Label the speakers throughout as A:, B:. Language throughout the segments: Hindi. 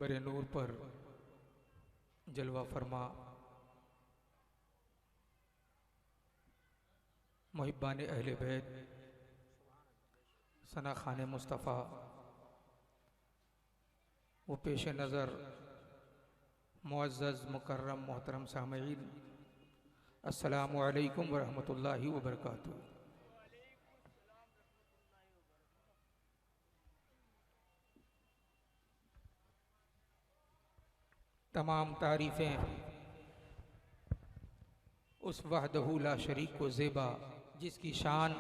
A: बरे नूर पर जलवा फरमा मुहिब्बान अहले बैत सना खान मुस्तफ़ा वो पेश नज़र मुअज़्ज़ज़ मुकर्रम मोहतरम सामईन, अस्सलामु अलैकुम व रहमतुल्लाहि व बरकातुहू। तमाम तारीफ़ें उस वहदहू ला शरीक को ज़ेबा जिसकी शान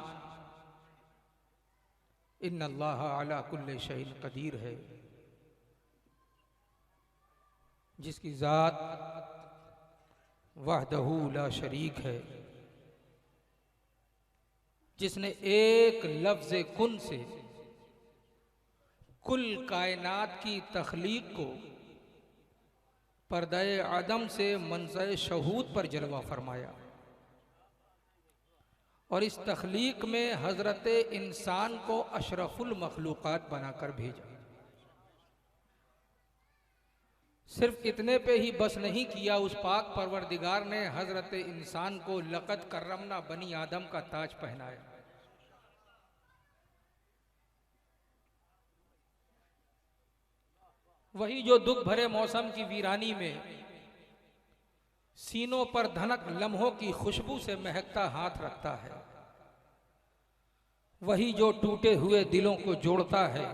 A: इन्नल्लाह अला कुल्लि शैइन क़दीर है, जिसकी ज़ात वहदहू ला शरीक है, जिसने एक लफ्ज़ कुन से कुल कायनात की तख्लीक को पर्दाए आदम से मंज़र शहूद पर जलवा फरमाया और इस तख्लीक में हज़रत इंसान को अशरफुल मखलूक़ात बनाकर भेजा। सिर्फ इतने पे ही बस नहीं किया, उस पाक परवरदिगार ने हज़रत इंसान को लक़द कर्रमना बनी आदम का ताज पहनाया। वही जो दुख भरे मौसम की वीरानी में सीनों पर धनक लम्हों की खुशबू से महकता हाथ रखता है, वही जो टूटे हुए दिलों को जोड़ता है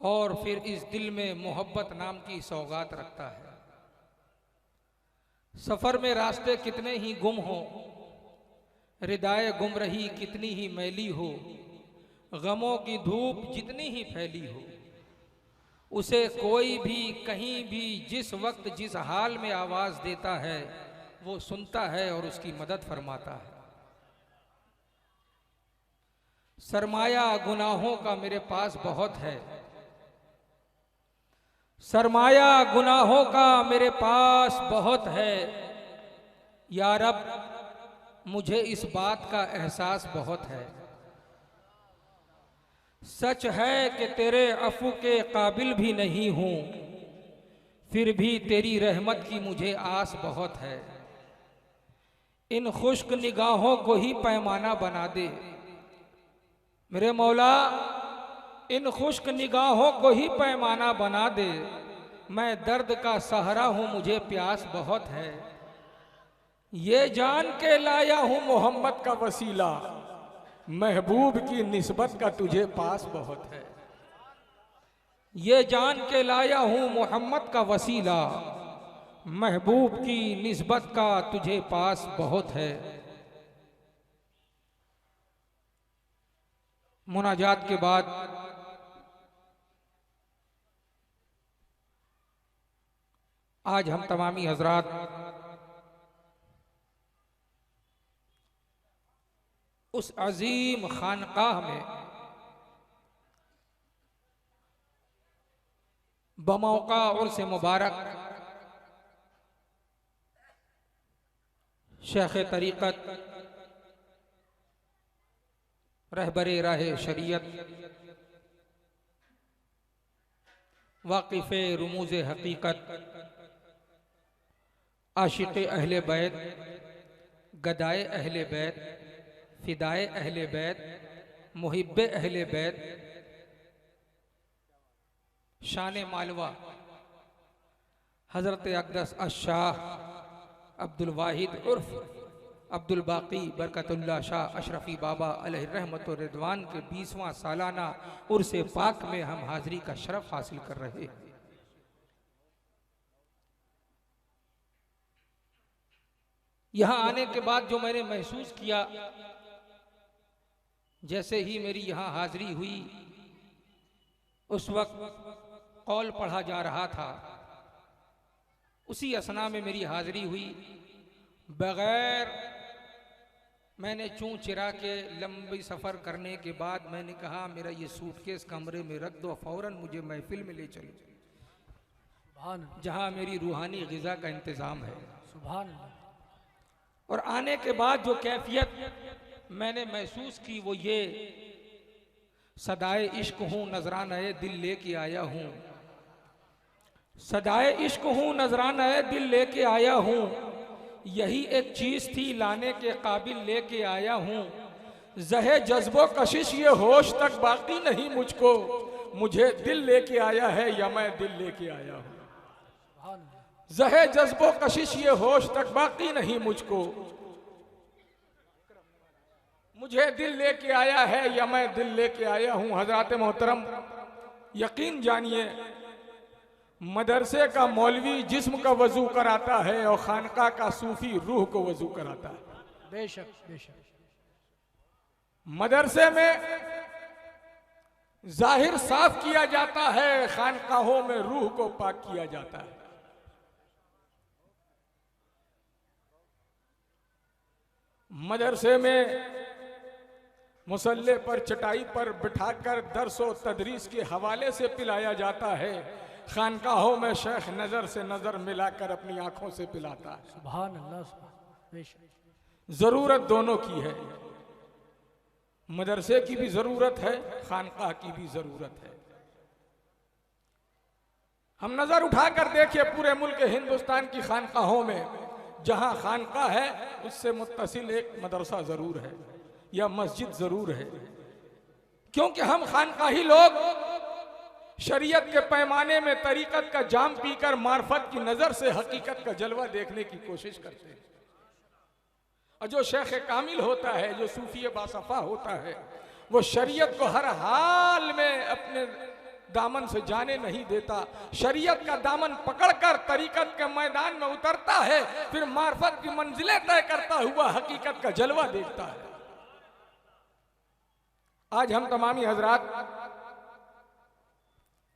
A: और फिर इस दिल में मोहब्बत नाम की सौगात रखता है। सफर में रास्ते कितने ही गुम हो, रिदाए गुमरही कितनी ही मैली हो, गमों की धूप जितनी ही फैली हो, उसे कोई भी कहीं भी जिस वक्त जिस हाल में आवाज देता है वो सुनता है और उसकी मदद फरमाता है। सरमाया गुनाहों का मेरे पास बहुत है, सरमाया गुनाहों का मेरे पास बहुत है, या रब मुझे इस बात का एहसास बहुत है। सच है कि तेरे अफू के काबिल भी नहीं हूं, फिर भी तेरी रहमत की मुझे आस बहुत है। इन खुश्क निगाहों को ही पैमाना बना दे मेरे मौला, इन खुश्क निगाहों को ही पैमाना बना दे। मैं दर्द का सहारा हूं, मुझे प्यास बहुत है। ये जान के लाया हूं मोहम्मद का वसीला, महबूब की निस्बत का तुझे पास बहुत है। ये जान के लाया हूं मोहम्मद का वसीला, महबूब की निस्बत का तुझे पास बहुत है। मुनाजात के बाद आज हम तमामी हजरात उस अजीम खानकाह में बमौका उर्स मुबारक शेख तरीक़त रहबरे राहे शरीयत वाक़िफ़े रुमूज़े हकीकत आशिक़े अहले बैत गदाए अहले बैत फिदाए अहले बैत मुहिब्बे अहले बैत शान मालवा हज़रत अक़दस अश-शाह अब्दुल वाहिद उर्फ अब्दुल बाकी बरकतुल्लाह शाह अशरफी बाबा अलैहि रहमत व रिदवान के 20वां सालाना उर्स पाक में हम हाज़री का शरफ हासिल कर रहे हैं। यहाँ आने के बाद जो मैंने महसूस किया, जैसे ही मेरी यहाँ हाजिरी हुई उस वक्त कौल पढ़ा जा रहा था, उसी असना में मेरी हाजिरी हुई। बगैर मैंने चूं चिरा के लंबी सफ़र करने के बाद मैंने कहा मेरा ये सूटकेस कमरे में रख दो, फ़ौरन मुझे महफिल में ले चलो जहाँ मेरी रूहानी ग़िज़ा का इंतज़ाम है। सुभान अल्लाह। और आने के बाद जो कैफियत मैंने महसूस की वो ये, सदाए इश्क हूँ नजराना दिल लेके आया हूँ, सदाए इश्क हूँ नजराना दिल लेके आया हूँ, यही एक चीज थी लाने के काबिल लेके आया हूँ। जहे जज्बो कशिश ये होश तक बाकी नहीं मुझको, मुझे दिल लेके आया है या मैं दिल लेके आया हूँ। जहे जज्बो कशिश ये होश तक बाकी नहीं मुझको, मुझे दिल लेके आया है या मैं दिल लेके आया हूँ। हजरत मोहतरम, यकीन जानिए, मदरसे का मौलवी जिस्म का वजू कराता है और खानका का सूफी रूह को वजू कराता है।
B: बेशक बेशक।
A: मदरसे में जाहिर साफ किया जाता है, खानकाहों में रूह को पाक किया जाता है। मदरसे में मुसल्ले पर चटाई पर बिठाकर दर्स व तदरीस के हवाले से पिलाया जाता है। खानकाहों में शेख नजर से नजर मिलाकर अपनी आंखों से पिलाता है।
B: सुभान अल्लाह, सुभान बेशक।
A: जरूरत दोनों की है, मदरसे की भी जरूरत है, खानकाह की भी जरूरत है। हम नजर उठाकर देखिए पूरे मुल्क हिंदुस्तान की खानकाहों में, जहां खानकाह है उससे मुत्तसिल एक मदरसा जरूर है या मस्जिद जरूर है। क्योंकि हम खानकाही लोग शरीयत के पैमाने में तरीकत का जाम पीकर मार्फत की नजर से हकीकत का जलवा देखने की कोशिश करते हैं। और जो शेख कामिल होता है, जो सूफी बासफा होता है, वो शरीयत को हर हाल में अपने दामन से जाने नहीं देता। शरीयत का दामन पकड़कर तरीकत के मैदान में उतरता है, फिर मार्फत की मंजिलें तय करता हुआ हकीकत का जलवा देखता है। आज हम तमामी हजरात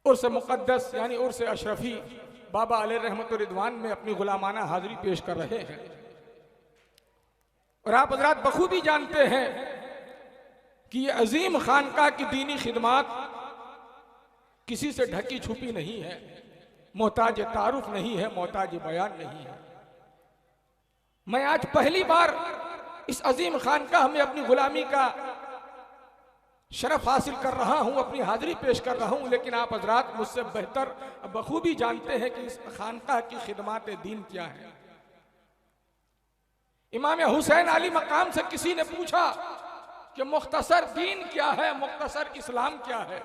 A: उर्स मुक़द्दस यानी उर्स अशरफी बाबा अलैहि रहमत व रिदवान में अपनी गुलामाना हाजिरी पेश कर रहे हैं। और आप हजरात बखूबी जानते हैं कि ये अजीम खानका की दीनी खिदमत किसी से ढकी छुपी नहीं है, मोहताज तारुफ नहीं है, मोहताज बयान नहीं है। मैं आज पहली बार इस अजीम खानका में अपनी गुलामी का शरफ हासिल कर रहा हूं, अपनी हाजिरी पेश कर रहा हूं। लेकिन आप हजरात मुझसे बेहतर बखूबी जानते हैं कि इस खानका की खिदमत दीन क्या है। इमाम हुसैन अली मकाम से किसी ने पूछा कि मुख्तसर दीन क्या है, मुख्तसर इस्लाम क्या है।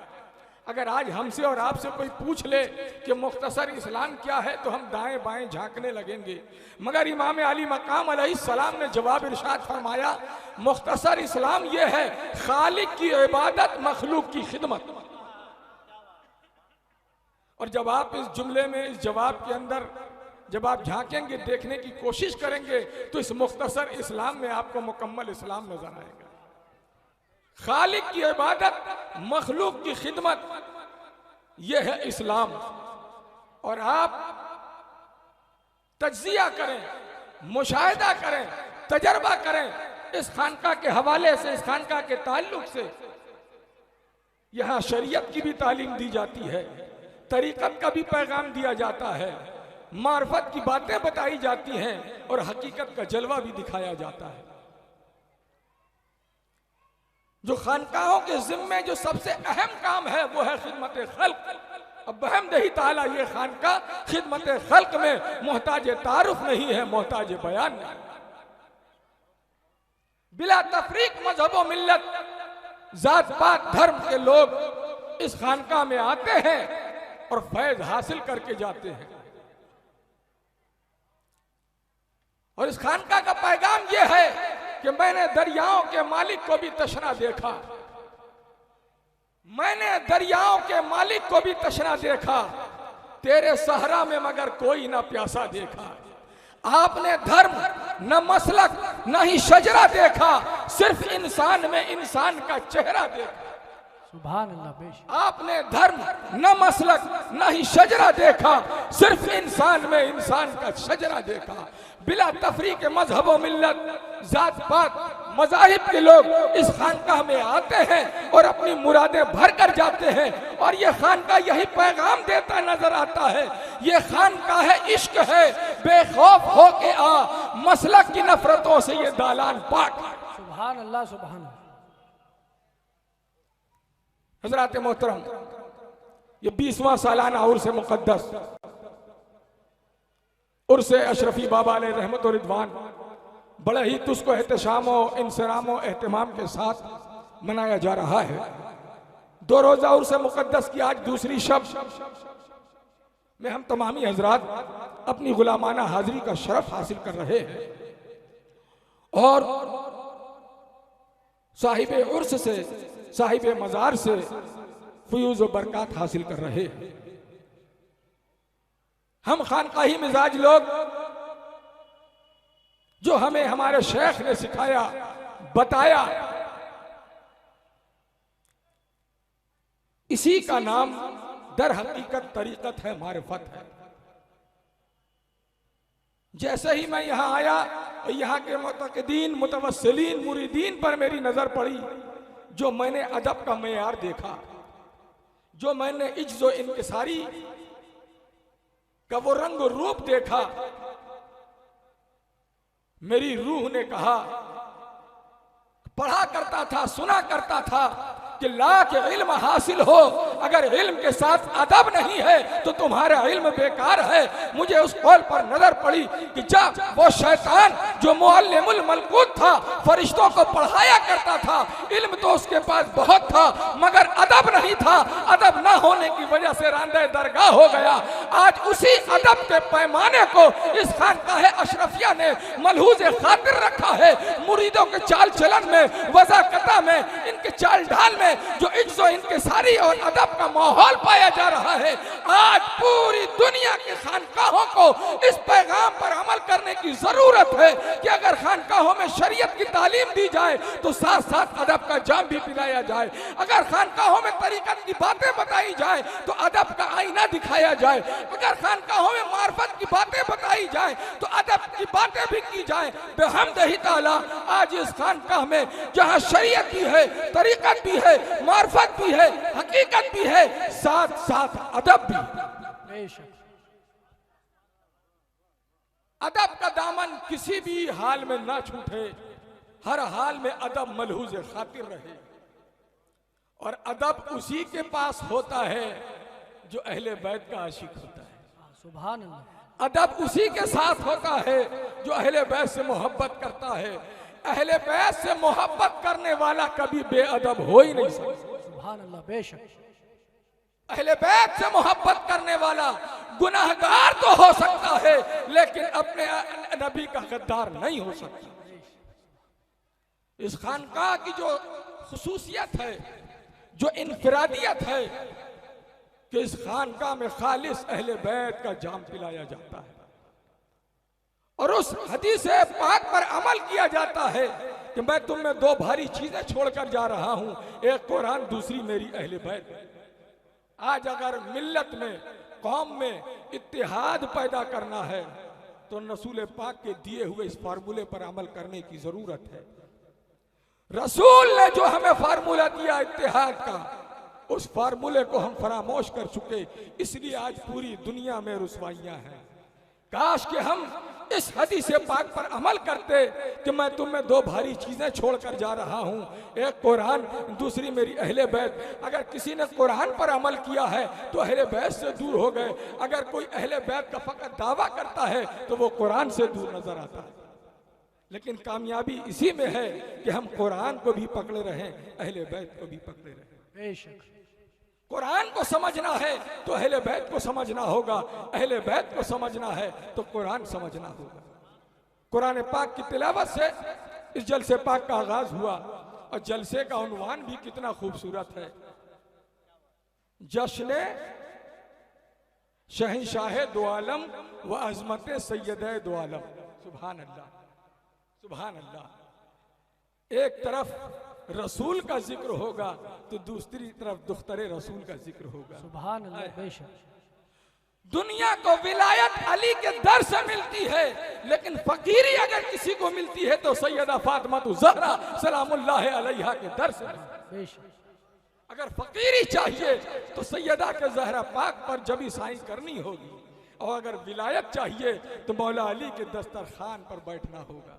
A: अगर आज हमसे और आपसे कोई पूछ ले कि मुख्तसर इस्लाम क्या है तो हम दाएं बाएं झांकने लगेंगे। मगर इमाम अली मकाम अलैहिस्सलाम ने जवाब इरशाद फरमाया, मुख्तसर इस्लाम यह है खालिक की इबादत, मखलूक की खिदमत। और जब आप इस जुमले में, इस जवाब के अंदर जब आप झांकेंगे, देखने की कोशिश करेंगे, तो इस मुख्तसर इस्लाम में आपको मुकम्मल इस्लाम नजर आएगा। खालिक की इबादत, मखलूक की खिदमत, यह है इस्लाम। और आप तज्जिया करें, मुशाहिदा करें, तजर्बा करें इस खानका के हवाले से, इस खानका के ताल्लुक से। यहां शरीयत की भी तालीम दी जाती है, तरीकत का भी पैगाम दिया जाता है, मार्फत की बातें बताई जाती हैं और हकीकत का जलवा भी दिखाया जाता है। जो खानकाहों के जिम्मे जो सबसे अहम काम है वो है खिदमत खल्क। अब बहमदही ताला ये खानका खिदमत खल्क में मोहताज तारुफ नहीं है, मोहताज बयान नहीं। बिला तफरीक मजहब व मिल्लत, जात पात धर्म के लोग इस खानका में आते हैं और फैज हासिल करके जाते हैं। और इस खानका का पैगाम यह है कि मैंने दरियाओं के मालिक को भी तशना देखा, मैंने दरियाओं के मालिक को भी तशना देखा, तेरे सहरा में मगर कोई ना प्यासा देखा। आपने धर्म न मसलक न ही शजरा देखा, सिर्फ इंसान में इंसान का चेहरा देखा।
B: सुभान अल्लाह, बेशक। आपने
A: धर्म न मसलक न ही शजरा देखा, सिर्फ इंसान में इंसान का शजरा देखा। बिला तफरीक मजहब व मिल्लत, जात पात मजाहिब के लोग इस खानकाह में आते हैं और अपनी मुरादें भर कर जाते हैं। और ये खानकाह यही पैगाम देता नजर आता है, ये खानकाह है, इश्क है, बेखौफ हो के आ, मसलक की नफरतों से ये दालान पाक।
B: सुभान अल्लाह, सुभान अल्लाह।
A: हजरात मोहतरम, ये 20वां सालाना उर्स मुक़द्दस
C: उर्स अशरफी बाबा अलैहि रहमत और रिदवान बड़े ही तुस्को एहतशाम इंसराम एहतमाम के साथ मनाया जा रहा है। 2 रोजा उर्स मुकद्दस की आज दूसरी शब में हम तमामी हजरात अपनी गुलामाना हाजिरी का शरफ हासिल कर रहे हैं और साहिब उर्स से, साहिब मजार से फयूज और बरकत हासिल कर रहे हैं। हम खानकाही मिजाज लोग, जो हमें हमारे शेख ने सिखाया, बताया, इसी का नाम दर हकीकत तरीकत है, मारिफत है। जैसे ही मैं यहां आया, यहाँ के मुतक़िदीन, मुतवस्सिलीन, मुरीदीन पर मेरी नजर पड़ी, जो मैंने अदब का मेयार देखा, जो मैंने इज्ज़ो इनकिसारी का वो रंग रूप देखा, मेरी रूह ने कहा, पढ़ा करता था, सुना करता था कि लाख इल्म हासिल हो, अगर इल्म के साथ अदब नहीं है तो तुम्हारा इल्म बेकार है। मुझे उस कौल पर नजर पड़ी कि जब वो शैतान जो मुअल्लिमुल मलकूत था, फरिश्तों को पढ़ाया करता था, इल्म तो उसके पास बहुत था मगर अदब नहीं था, अदब ना होने की वजह से रांदे दरगाह हो गया। आज उसी अदब के पैमाने को इस खानकाह अशरफिया ने मलहूज खातिर रखा है। मुरीदों के चाल चलन में, वज़ाकता में, इनके चाल ढाल में जो इज्जो इनके सारी और अदब का माहौल पाया जा रहा है। आज पूरी दुनिया के खानकाहों को इस पैगाम पर अमल करने की जरूरत है कि अगर खानकाहों में शरीयत की तालीम दी जाए तो साथ साथ अदब का जाम भी पिलाया जाए। अगर खानकाहों में तरीकत की बातें बताई जाए तो अदब का आईना दिखाया जाए। अगर खानकाहों में मार्फत की बातें बताई जाए तो अदब की बातें भी की जाए। बेहम्दिही ताला आज इस खानकाह में जहां शरीयत भी है, तरीकत भी है, मार्फत भी है, हकीकत भी है, साथ साथ अदब भी। अदब का दामन किसी भी हाल में ना छूटे, हर हाल में अदब मलहूज खातिर रहे। और अदब उसी के पास होता है जो अहले बैत का आशिक होता है।
B: सुभान अल्लाह।
C: अदब उसी के साथ होता है जो अहले बैत से मोहब्बत करता है। अहले बैत से मोहब्बत करने वाला कभी बेअदब हो ही नहीं सकता।
B: सुभान अल्लाह। बेशक
C: अहले बैत से मोहब्बत करने वाला गुनाहगार तो हो सकता है लेकिन अपने नबी का गद्दार नहीं हो सकता। इस खानकाह की जो खुसूसियत है, जो इनफरादियत है कि इस खानकाह में खालिस अहले बैत का जाम पिलाया जाता है और उस हदीस पाक पर अमल किया जाता है कि मैं तुम में 2 भारी चीजें छोड़कर जा रहा हूं, एक कुरान, दूसरी मेरी अहले बैत। आज अगर मिल्लत में, कौम में इत्तेहाद पैदा करना है तो रसूल पाक के दिए हुए इस फार्मूले पर अमल करने की जरूरत है। रसूल ने जो हमें फार्मूला दिया इत्तेहाद का, उस फार्मूले को हम फरामोश कर चुके, इसलिए आज पूरी दुनिया में रुसवाइयां हैं। काश कि हम इस हदीस पाक पर अमल करते कि मैं तुम में 2 भारी चीजें छोड़कर जा रहा हूं, एक कुरान, दूसरी मेरी अहले बैत। अगर किसी ने कुरान पर अमल किया है तो अहले बैत से दूर हो गए। अगर कोई अहले बैत का फकत दावा करता है तो वो कुरान से दूर नजर आता है। लेकिन कामयाबी इसी में है कि हम कुरान को भी पकड़े रहें, अहले बैत को भी पकड़े रहें।
B: बेशक
C: कुरान को समझना है तो अहले बैत को समझना होगा, अहले बैत को समझना है तो कुरान समझना होगा। कुरान पाक की तिलावत से इस जलसे पाक का आगाज हुआ और जलसे का उन्वान भी कितना खूबसूरत है, जश्न शहंशाह दो आलम व अजमत सैयद दो आलम। सुभान अल्लाह, सुभान अल्लाह। एक तरफ रसूल का जिक्र होगा तो दूसरी तरफ दुख्तरे रसूल का जिक्र होगा।
B: सुभान अल्लाह। बेशक
C: दुनिया को विलायत अली के दर से मिलती है, लेकिन फकीरी अगर किसी को मिलती है तो सैयदा फातिमा ज़हरा सलामुल्लाह अलैहा के दर से।
B: बेशक
C: अगर फकीरी चाहिए तो सैयदा के ज़हरा पाक पर जबी साई करनी होगी, और अगर विलायत चाहिए तो मौला अली के दस्तरखान पर बैठना होगा।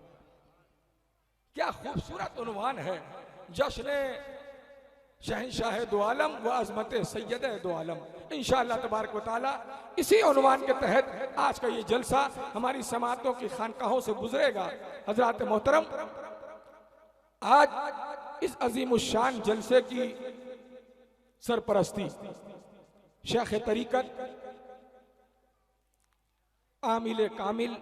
C: क्या खूबसूरत उन्वान है, जश्न शहनशाह दो आलम व अजमत सैयद दो आलम। इंशाअल्लाह तबारक व तआला इसी उन्वान के तहत आज का ये जलसा हमारी समातों की खानकाहों से गुजरेगा। हजरात मोहतरम, आज इस अजीमुशान जलसे की सरपरस्ती शेख तरीकत आमिल कामिल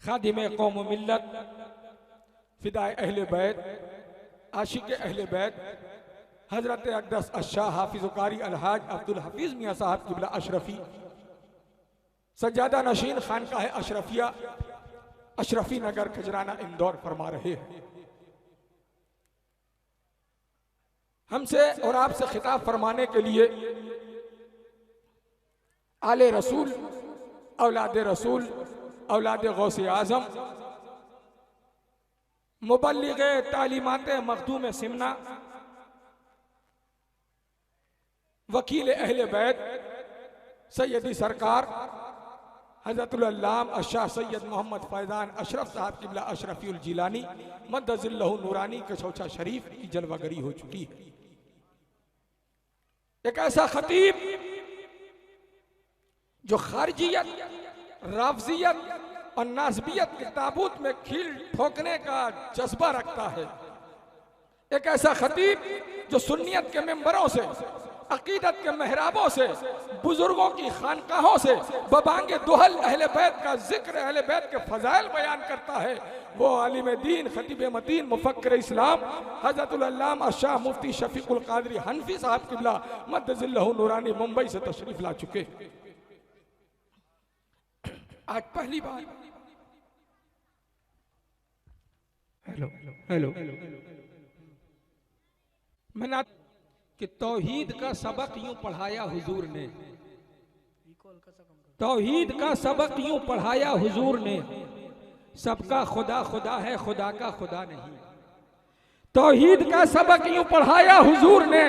C: खादिम कौम मिल्लत फिदाए अहले बैत आशिक अहले बैत हजरत अक़दस अशाह हाफिज़ कारी अलहाज अब्दुल हफीज मियाँ साहब क़िबला अशरफी सज्जादा नशीन खानकाह अशरफिया अशरफी नगर खजराना इंदौर फरमा रहे हैं। हमसे और आपसे खिताब फरमाने के लिए आले रसूल औलाद रसूल औलाद गौसे आज़म मुबल्लिग तालीमात मखदूम सिमना वकील अहले बैत सैयदी सरकार हज़रतुल अल्लाम अशाह सैयद मोहम्मद फैज़ान अशरफ साहब क़िबला अशरफीउल जिलानी मद्दज़िल्लहु नूरानी कछौछा शरीफ की जलवागरी हो चुकी है। एक ऐसा खतीब जो खारजियत, राफजियत और नाज़बियत के ताबूत में खील ठोकने का जज्बा रखता है। एक ऐसा खतीब जो सुन्नियत के मेंबरों से, अकीदत के मेहराबों से, बुजुर्गों की खानकाहों से बबांगे दुहल अहले बैत का जिक्र, अहले बैत के फजाइल बयान करता है। वो आलिम दीन, खतीब मतीन, मुफक्किर इस्लाम हज़रतुल अल्लाम अशाह मुफ्ती शफीकुल कादरी हनफी साहब क़िबला मद्दज़िल्लहु नूरानी मुंबई से तशरीफ ला चुके। आज पहली बार हेलो मैंने कि तौहीद का सबक यूं पढ़ाया हुजूर ने, तौहीद का सबक यूं पढ़ाया हुजूर ने, सबका खुदा खुदा है खुदा का खुदा नहीं। तौहीद का सबक यूं पढ़ाया हुजूर ने,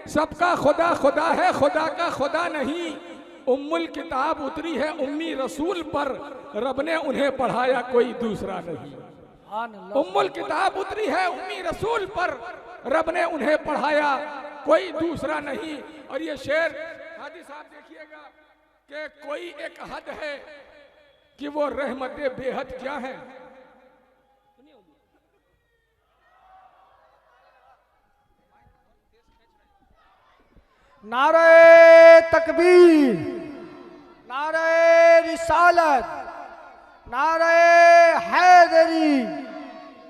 C: सबका खुदा खुदा है खुदा का खुदा नहीं। उम्मुल किताब उतरी है उम्मी रसूल पर, रब ने उन्हें पढ़ाया कोई दूसरा नहीं। उम्मुल किताब उतरी है उम्मी रसूल पर, रब ने उन्हें पढ़ाया कोई दूसरा नहीं। और ये शेर हादी साहब देखिएगा कि कोई एक हद है कि वो रहमत बेहद क्या है।
B: नारे तकबीर, नारे रिसालत, नारे हैदरी,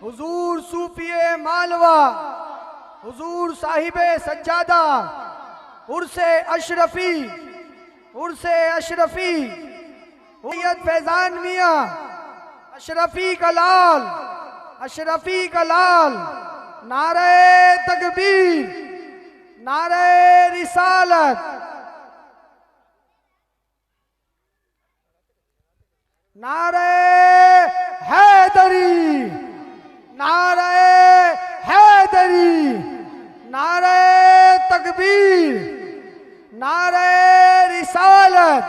B: हुजूर सूफिए मालवा, हुजूर साहिबे सज्जादा, उर्से अशरफी, उर्से अशरफी, सैयद फैजान मियाँ अशरफी का लाल, अशरफी का लाल। नारे तकबीर, नारे रिसालत, नारे हैदरी, नारे हैदरी, नारे तकबीर, नारे रिसालत,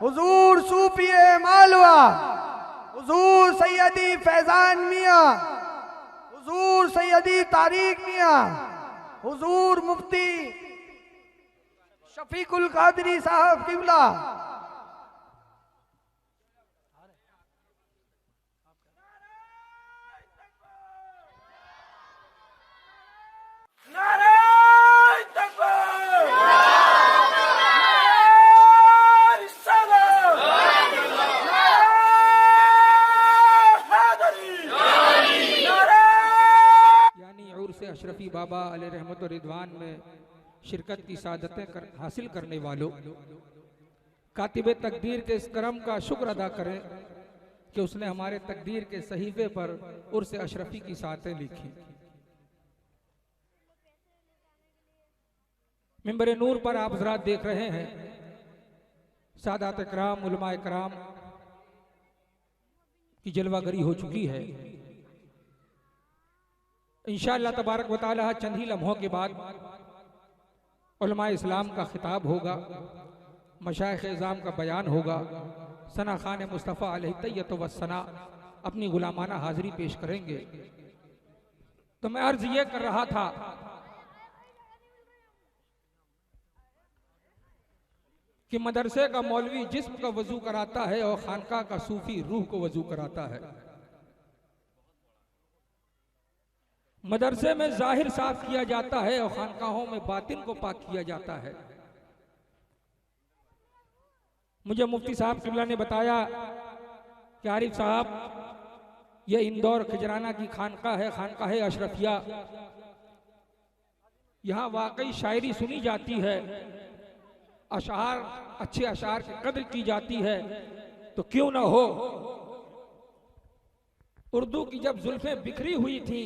B: हुजूर सूफिए मालवा, हुजूर सैयदी फैजान मियाँ, हुजूर सैयदी तारिक मियाँ, हुजूर मुफ्ती शफीकुल कादरी साहब क़िबला।
A: अशरफी बाबा अलैहि रहमत और रिदवान में शिरकत की सादतें हासिल करने वालों, कातिबे तकदीर के इस करम का शुक्र अदा करें कि उसने हमारे तकदीर के सहीफे पर उर्स अशरफी की सादतें लिखी। मिंबर नूर पर आप हज़रात देख रहे हैं सादात इकराम, उलमा इकराम की जलवागरी हो चुकी है। इंशाअल्लाह तबारक व तआला चंद ही लम्हों के बाद उलमा इस्लाम का खिताब होगा, मशाइख इज़ाम का बयान होगा। सना खान मुस्तफ़ा अलैहि तय्यत व सना अपनी गुलामाना हाज़िरी पेश करेंगे। तो मैं अर्ज़ ये कर रहा था कि मदरसे का मौलवी जिस्म का वजू कराता है और खानका का सूफी रूह को वजू कराता है। मदरसे में जाहिर साफ किया जाता है और खानकाहों में बातिन को पाक किया जाता है। मुझे मुफ्ती साहब किबला ने बताया कि आरिफ साहब यह इंदौर खजराना की खानका है, खानका है अशरफिया। यहाँ वाकई शायरी सुनी जाती है, अशार अच्छे अशार की कद्र की जाती है, तो क्यों ना हो। उर्दू की जब जुल्फें बिखरी हुई थी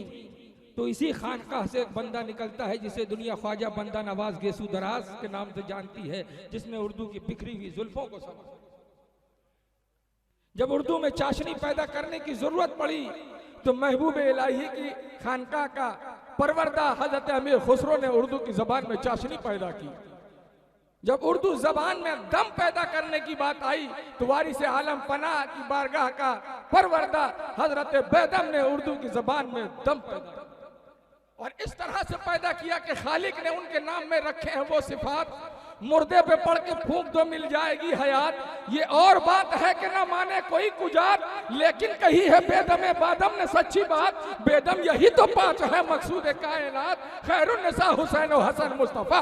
A: तो इसी खानकाह से एक बंदा निकलता है जिसे दुनिया ख्वाजा बंदा नवाज गेसू दराज के नाम से जानती है, जिसने उर्दू की बिखरी हुई जुल्फों को समझा। जब उर्दू में चाशनी पैदा करने की जरूरत पड़ी तो महबूब इलाही की खानकाह का परवरदा हजरत अमीर खुसरो ने उर्दू की जबान में चाशनी पैदा की। जब उर्दू जबान में दम पैदा करने की बात आई तो वारिस आलम पनाह की बारगाह का परवरदा हजरत बेदम ने उर्दू की जबान में दम पैदा किया और इस तरह से पैदा किया कि खालिक ने उनके नाम में रखे हैं वो सिफात। मुर्दे पे पड़ के फूंक दो मिल जाएगी हयात। ये और बात है कि ना माने कोई कुजात, लेकिन कही है बेदम बादम ने सच्ची बात। बेदम यही तो पांच है मकसूद कायनात, खैरुन्निसा हुसैन और हसन मुस्तफा।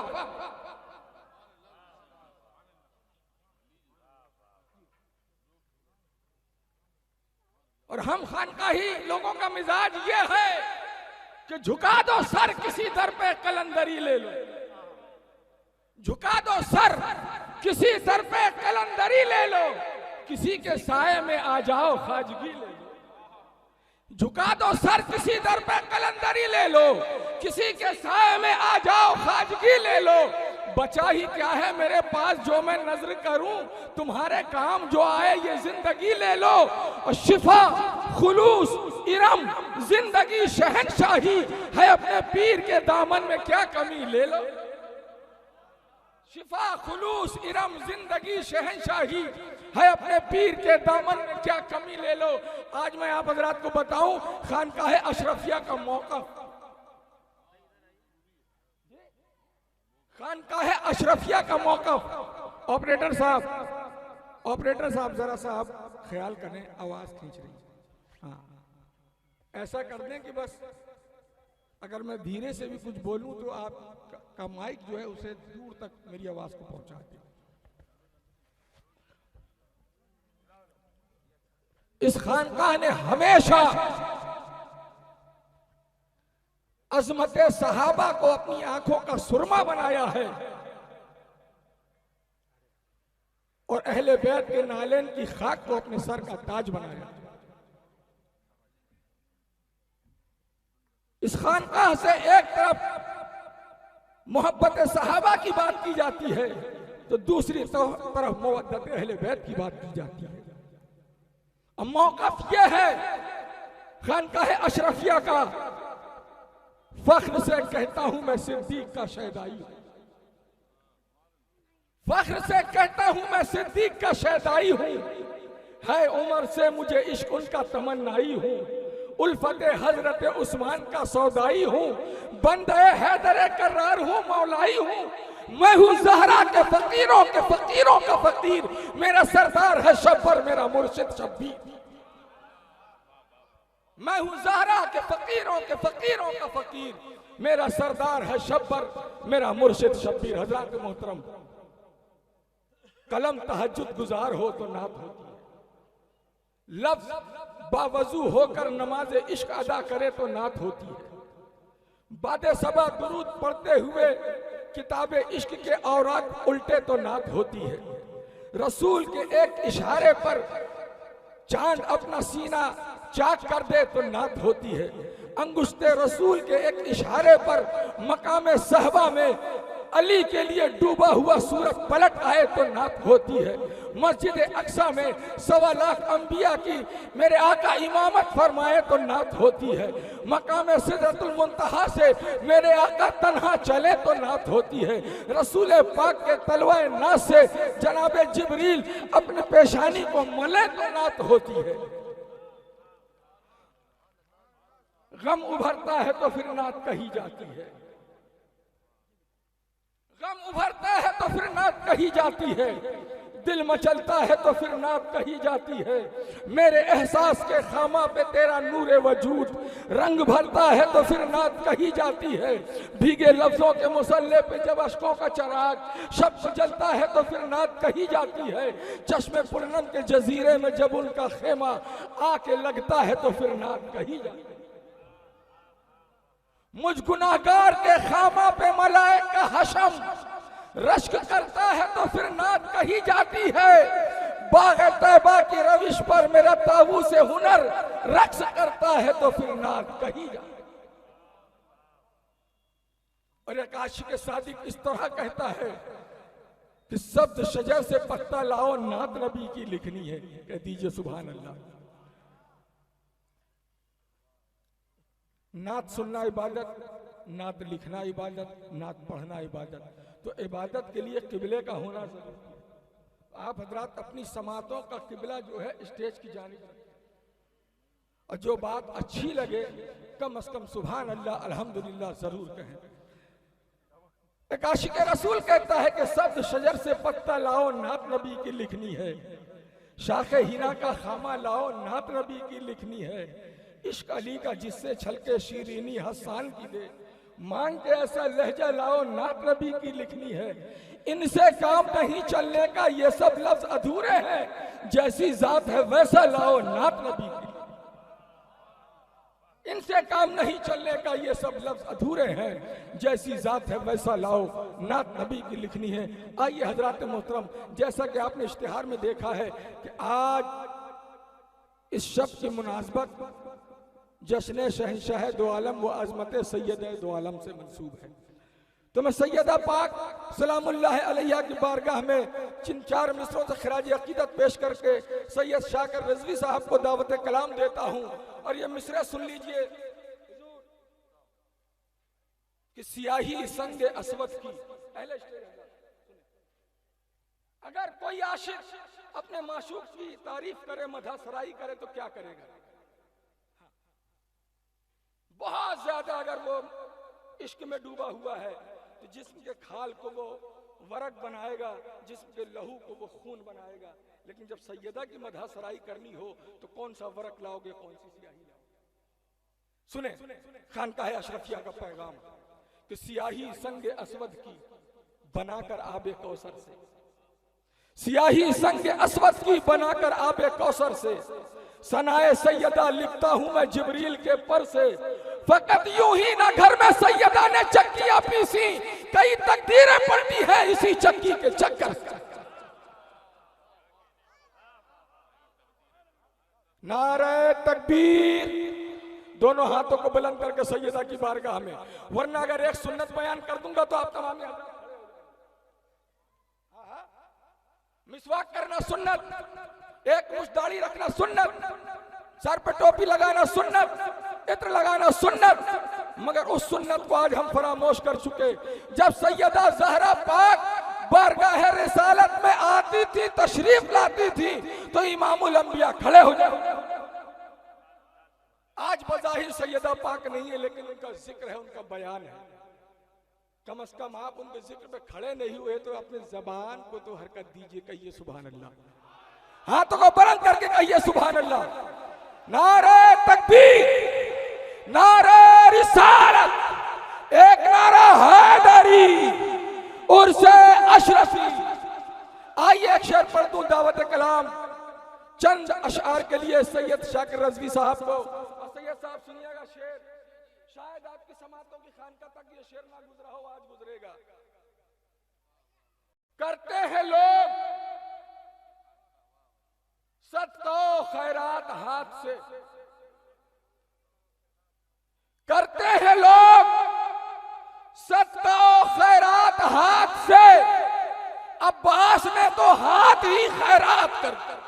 A: और हम खानकाही लोगों का मिजाज ये है कि झुका दो सर किसी दर पे कलंदरी ले लो, झुका दो सर किसी दर पे कलंदरी ले लो, किसी के साए में आ जाओ खाजगी ले लो। झुका दो सर किसी दर पे कलंदरी ले लो, किसी के साए में आ जाओ खाजगी ले लो। बचा ही क्या है मेरे पास जो मैं नजर करूं, तुम्हारे काम जो आए ये जिंदगी ले लो। और शिफा खुलूस इरम जिंदगी शहनशाही है, अपने पीर के दामन में क्या कमी ले लो। शिफा खुलूस इरम जिंदगी शहनशाही है, अपने पीर के दामन में क्या कमी ले लो। आज मैं आप हजरात को बताऊं खानकाह अशरफिया का मौक़िफ़, खानकाह अशरफिया का मौक़िफ़। ऑपरेटर साहब जरा सा आप ख्याल करें, आवाज खींच रही है। हाँ, ऐसा कर दें कि बस अगर मैं धीरे से भी कुछ बोलूं तो आपका माइक जो है उसे दूर तक मेरी आवाज को पहुंचा दे। इस खानकाह ने हमेशा अजमत सहाबा को अपनी आंखों का सुरमा बनाया है और अहले बैत के नालेन की खाक को अपने सर का ताज बनाया। इस खानकाह से एक तरफ मोहब्बत सहाबा की बात की जाती है तो दूसरी तरफ मवद्दत अहले बैत की बात की जाती है। अब मौक़िफ़ यह है खानकाह अशरफिया का, फख्र से कहता हूं मैं सिद्दीक का शहदाई हूं, फख्र से कहता हूं मैं सिद्दीक का शहदाई हूं, है उमर से मुझे इश्क उनका तमन्नाई हूं, उल्फते हजरत उस्मान का सौदाई हूं, बंदे हैदर करार हूं, मौलाई हूं। मैं हूं ज़हरा के फकीरों का फकीर, मेरा सरदार है शब्बर मेरा मुर्शिद शब्बीर। मैं हूं ज़हरा के फकीरों का फकीर, मेरा सरदार है शब्बर मेरा मुर्शिद शब्बीर। हज़रात मोहतरम, कलम तहज्जुद गुजार हो तो नात होती है, लफ्ज बावजू होकर नमाज इश्क अदा करे तो नात होती है, बादे सबा दुरूद पढ़ते हुए किताबे इश्क के औरात उल्टे तो नात होती है, रसूल के एक इशारे पर चांद अपना सीना चाक कर दे तो नात होती है, अंगुश्ते रसूल के एक इशारे पर मकाम सहबा में अली के लिए डूबा हुआ सूरज पलट आए तो नात होती है, मस्जिद अक्सा में 1.25 लाख अंबिया की मेरे आका इमामत फरमाए तो नात होती है, मकाम सिदरतुल मुंतहा से मेरे आका तन्हा चले तो नात होती है, रसूल पाक के तलवाए नाज से जनाबे जिब्रील अपने पेशानी को मले तो नात होती है। गम उभरता है तो फिर नात कही जाती है, गम उभरता है तो
C: तो फिर नात कही जाती है, दिल मचलता है तो फिर नात कही जाती है। मेरे एहसास के खामा पे तेरा नूरे वजूद रंग भरता है तो फिर नात कही जाती है। भीगे लफ्जों के मुसल्ले पे जब अश्कों का चराग शब्द जलता है तो फिर नात कही जाती है। चश्मे पूनम के जजीरे में जब उनका खेमा आके लगता है तो फिर नात कही जाती है। मुझ गुनाहगार के खामा पे मलाइक का हशम रश्क करता है तो फिर नात कही जाती है। बाग तैबा की रविश पर मेरा ताबू से हुनर रक्स करता है तो फिर नात कही जाती है। और एक आशिक सादिक इस तरह कहता है कि शब्द शजर से पत्ता लाओ, नात नबी की लिखनी है। कह दीजिए सुभान अल्लाह। नात सुनना इबादत, नात लिखना इबादत, नात पढ़ना इबादत। तो इबादत के लिए किबले का होना जरूरी है। आप हजरात अपनी समातों का किबला जो है स्टेज की जानिब रखें, और जो बात अच्छी लगे कम से कम सुभान अल्लाह अल्हम्दुलिल्लाह जरूर कहें। एक आशिक रसूल कहता है कि शब्द शजर से पत्ता लाओ, नात नबी की लिखनी है। शाखे हिना का खामा लाओ, नात नबी की लिखनी है। इश्क अली का जिससे छलके शीरीनी हसान की दे, मांग के ऐसा लहजा लाओ, नात नबी की लिखनी है। इनसे काम नहीं चलने का ये सब लफ्ज अधूरे हैं, जैसी जात है वैसा लाओ, नात नबी की। इनसे काम नहीं चलने का ये सब लफ्ज अधूरे हैं, जैसी जात है वैसा लाओ, नात नबी की लिखनी है। आइए हजरात मोहतरम, जैसा कि आपने इश्तिहार में देखा है कि आज इस शब्द की मुनासबत जश्न शहंशाह दो आलम व अज़मत सैयद दो आलम से मंसूब है। तो मैं सैयदा पाक सलामुल्लाह अलैहा की बारगाह में जिन 4 मिसरों से खराज अकीदत पेश करके सैयद शाकिर रिजवी साहब को दावत कलाम देता हूँ। और ये मिसरे सुन लीजिए कि सियाही संग असवद की। अगर कोई आशिक अपने माशूक की तारीफ करे, मधा सराई करे तो क्या करेगा? बहुत ज्यादा अगर वो इश्क में डूबा हुआ है तो जिस्म के खाल को वो वरक बनाएगा, जिस्म के लहू को वो खून बनाएगा। लेकिन जब सैयदा की मदह सराई करनी हो तो कौन सा वरक लाओगे, कौन सी सियाही लाओगे? सुने खानकाह अशरफिया का पैगाम कि सियाही संग असवद की बनाकर आबे कौसर से, सियाही संग असवद की बनाकर आबे कौसर से, सनाए सैयदा लिखता हूं मैं जिब्रील के पर से। फकत यूं ही ना घर में सैयदा ने चक्कियां पीसी, कई तकदीरें पड़ती हैं इसी चक्की के चक्कर से। नारे तकबीर, दोनों हाथों को बुलंद करके सैयदा की बारगाह में, वरना अगर एक सुन्नत बयान कर दूंगा तो आप तमाम मिसवाक करना सुन्नत, एक मुश्त दाढ़ी रखना सुन्नत, सर पे टोपी लगाना सुन्नत, इत्र लगाना सुन्नत। मगर उस सुन्नत को आज हम फरामोश कर चुके। जब सैयदा ज़हरा पाक बारगाह रिसालत में आती थी, तशरीफ लाती थी, तो इमामुल अंबिया खड़े हो जाते। आज बज़ाहिर सैयदा पाक नहीं है, लेकिन उनका जिक्र है, उनका बयान है। कम से कम आप उनके जिक्र पे खड़े नहीं हुए तो अपने जबान को तो हरकत दीजिए, कहिए सुभान अल्लाह। हाथों को बुलंद करके कहिए सुभान अल्लाह। नारे तकबीर, नारे रिसालत, एक नारा हैदरी, उर्से अशरफी। आइए एक शेर पढ़ दूं दावत कलाम चंद अशआर के लिए सैयद शाकिर रिजवी साहब को। और सैयद साहब सुनिएगा शेर, शायद आपकी समातों की खानका तक ये शेर ना गुजरा हो, आज गुजरेगा। करते हैं लोग सदका खैरात हाथ से, करते हैं लोग सदका खैरात हाथ से, अब्बास ने तो हाथ ही खैरात कर दिया।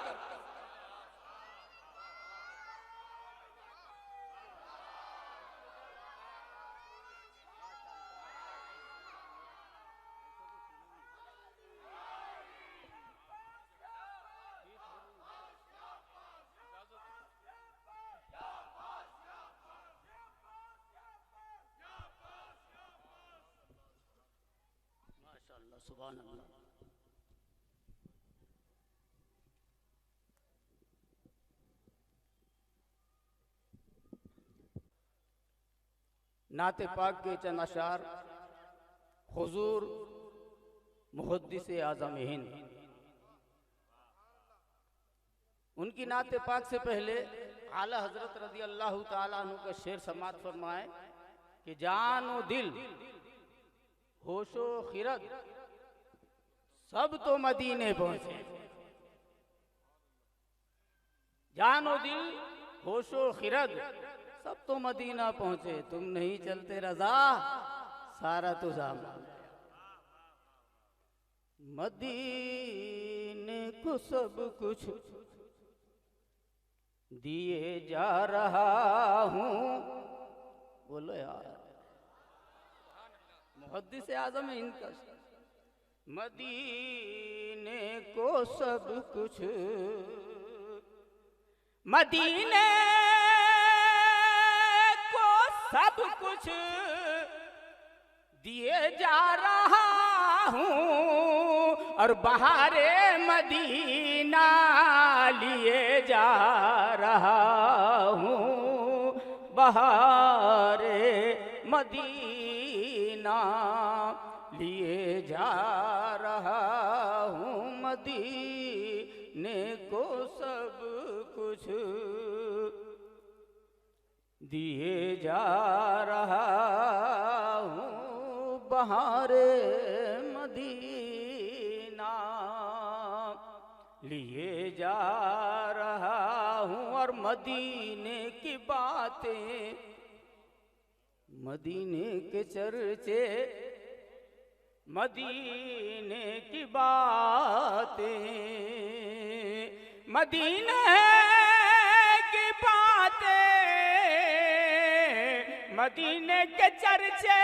D: सुभान अल्लाह। नाते पाक के चंद अशार हुजूर मुहद्दिस आज़म हिंद। उनकी नाते पाक से पहले आला हजरत रज़ी अल्लाह ताला अन्हु का शेर समात फरमाए कि जानो दिल होशो खिरत सब तो मदीने पहुंचे। जानो दिल होशो खिरत सब तो मदीना पहुंचे, तुम नहीं चलते रजा सारा तो सामान। मदीने को सब कुछ दिए जा रहा हूं। बोलो यार, मुहद्दिस आज़म हिंद का मदीने को सब कुछ, मदीने को सब कुछ दिए जा रहा हूं और बहारे मदीना लिए जा रहा हूं। बहारे मदीना लिए जा रहा हूं, मदीने को सब कुछ दिए जा रहा हूं। बहारे मदीना लिए जा रहा हूं और मदीने की बातें, मदीने के चर्चे, मदीने की बातें, मदीने की बातें, मदीने के चर्चे,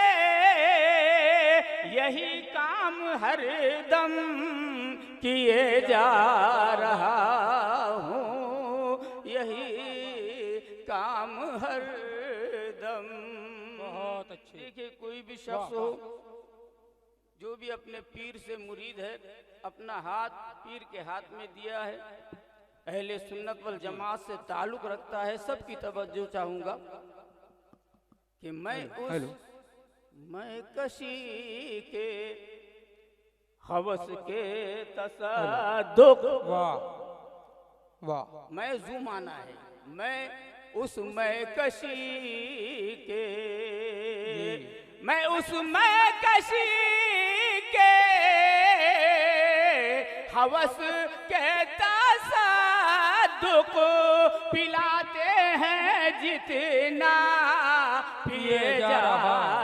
D: यही काम हर दम किए जा रहा हूँ, यही काम हर दम।
A: बहुत अच्छे।
D: देखिए, कोई भी शख्स हो जो भी अपने पीर से मुरीद है, अपना हाथ पीर के हाथ में दिया है, अहले सुन्नत वल जमात से ताल्लुक रखता है, सबकी तवज्जो चाहूंगा कि मैं कशी के हवस के तसद्दुक,
A: वाह वाह,
D: मैं जू माना है, मैं उस मैं कशी के, मैं उस मैं कशी के हवस के तसद्दुक पिलाते हैं जितना पिए जा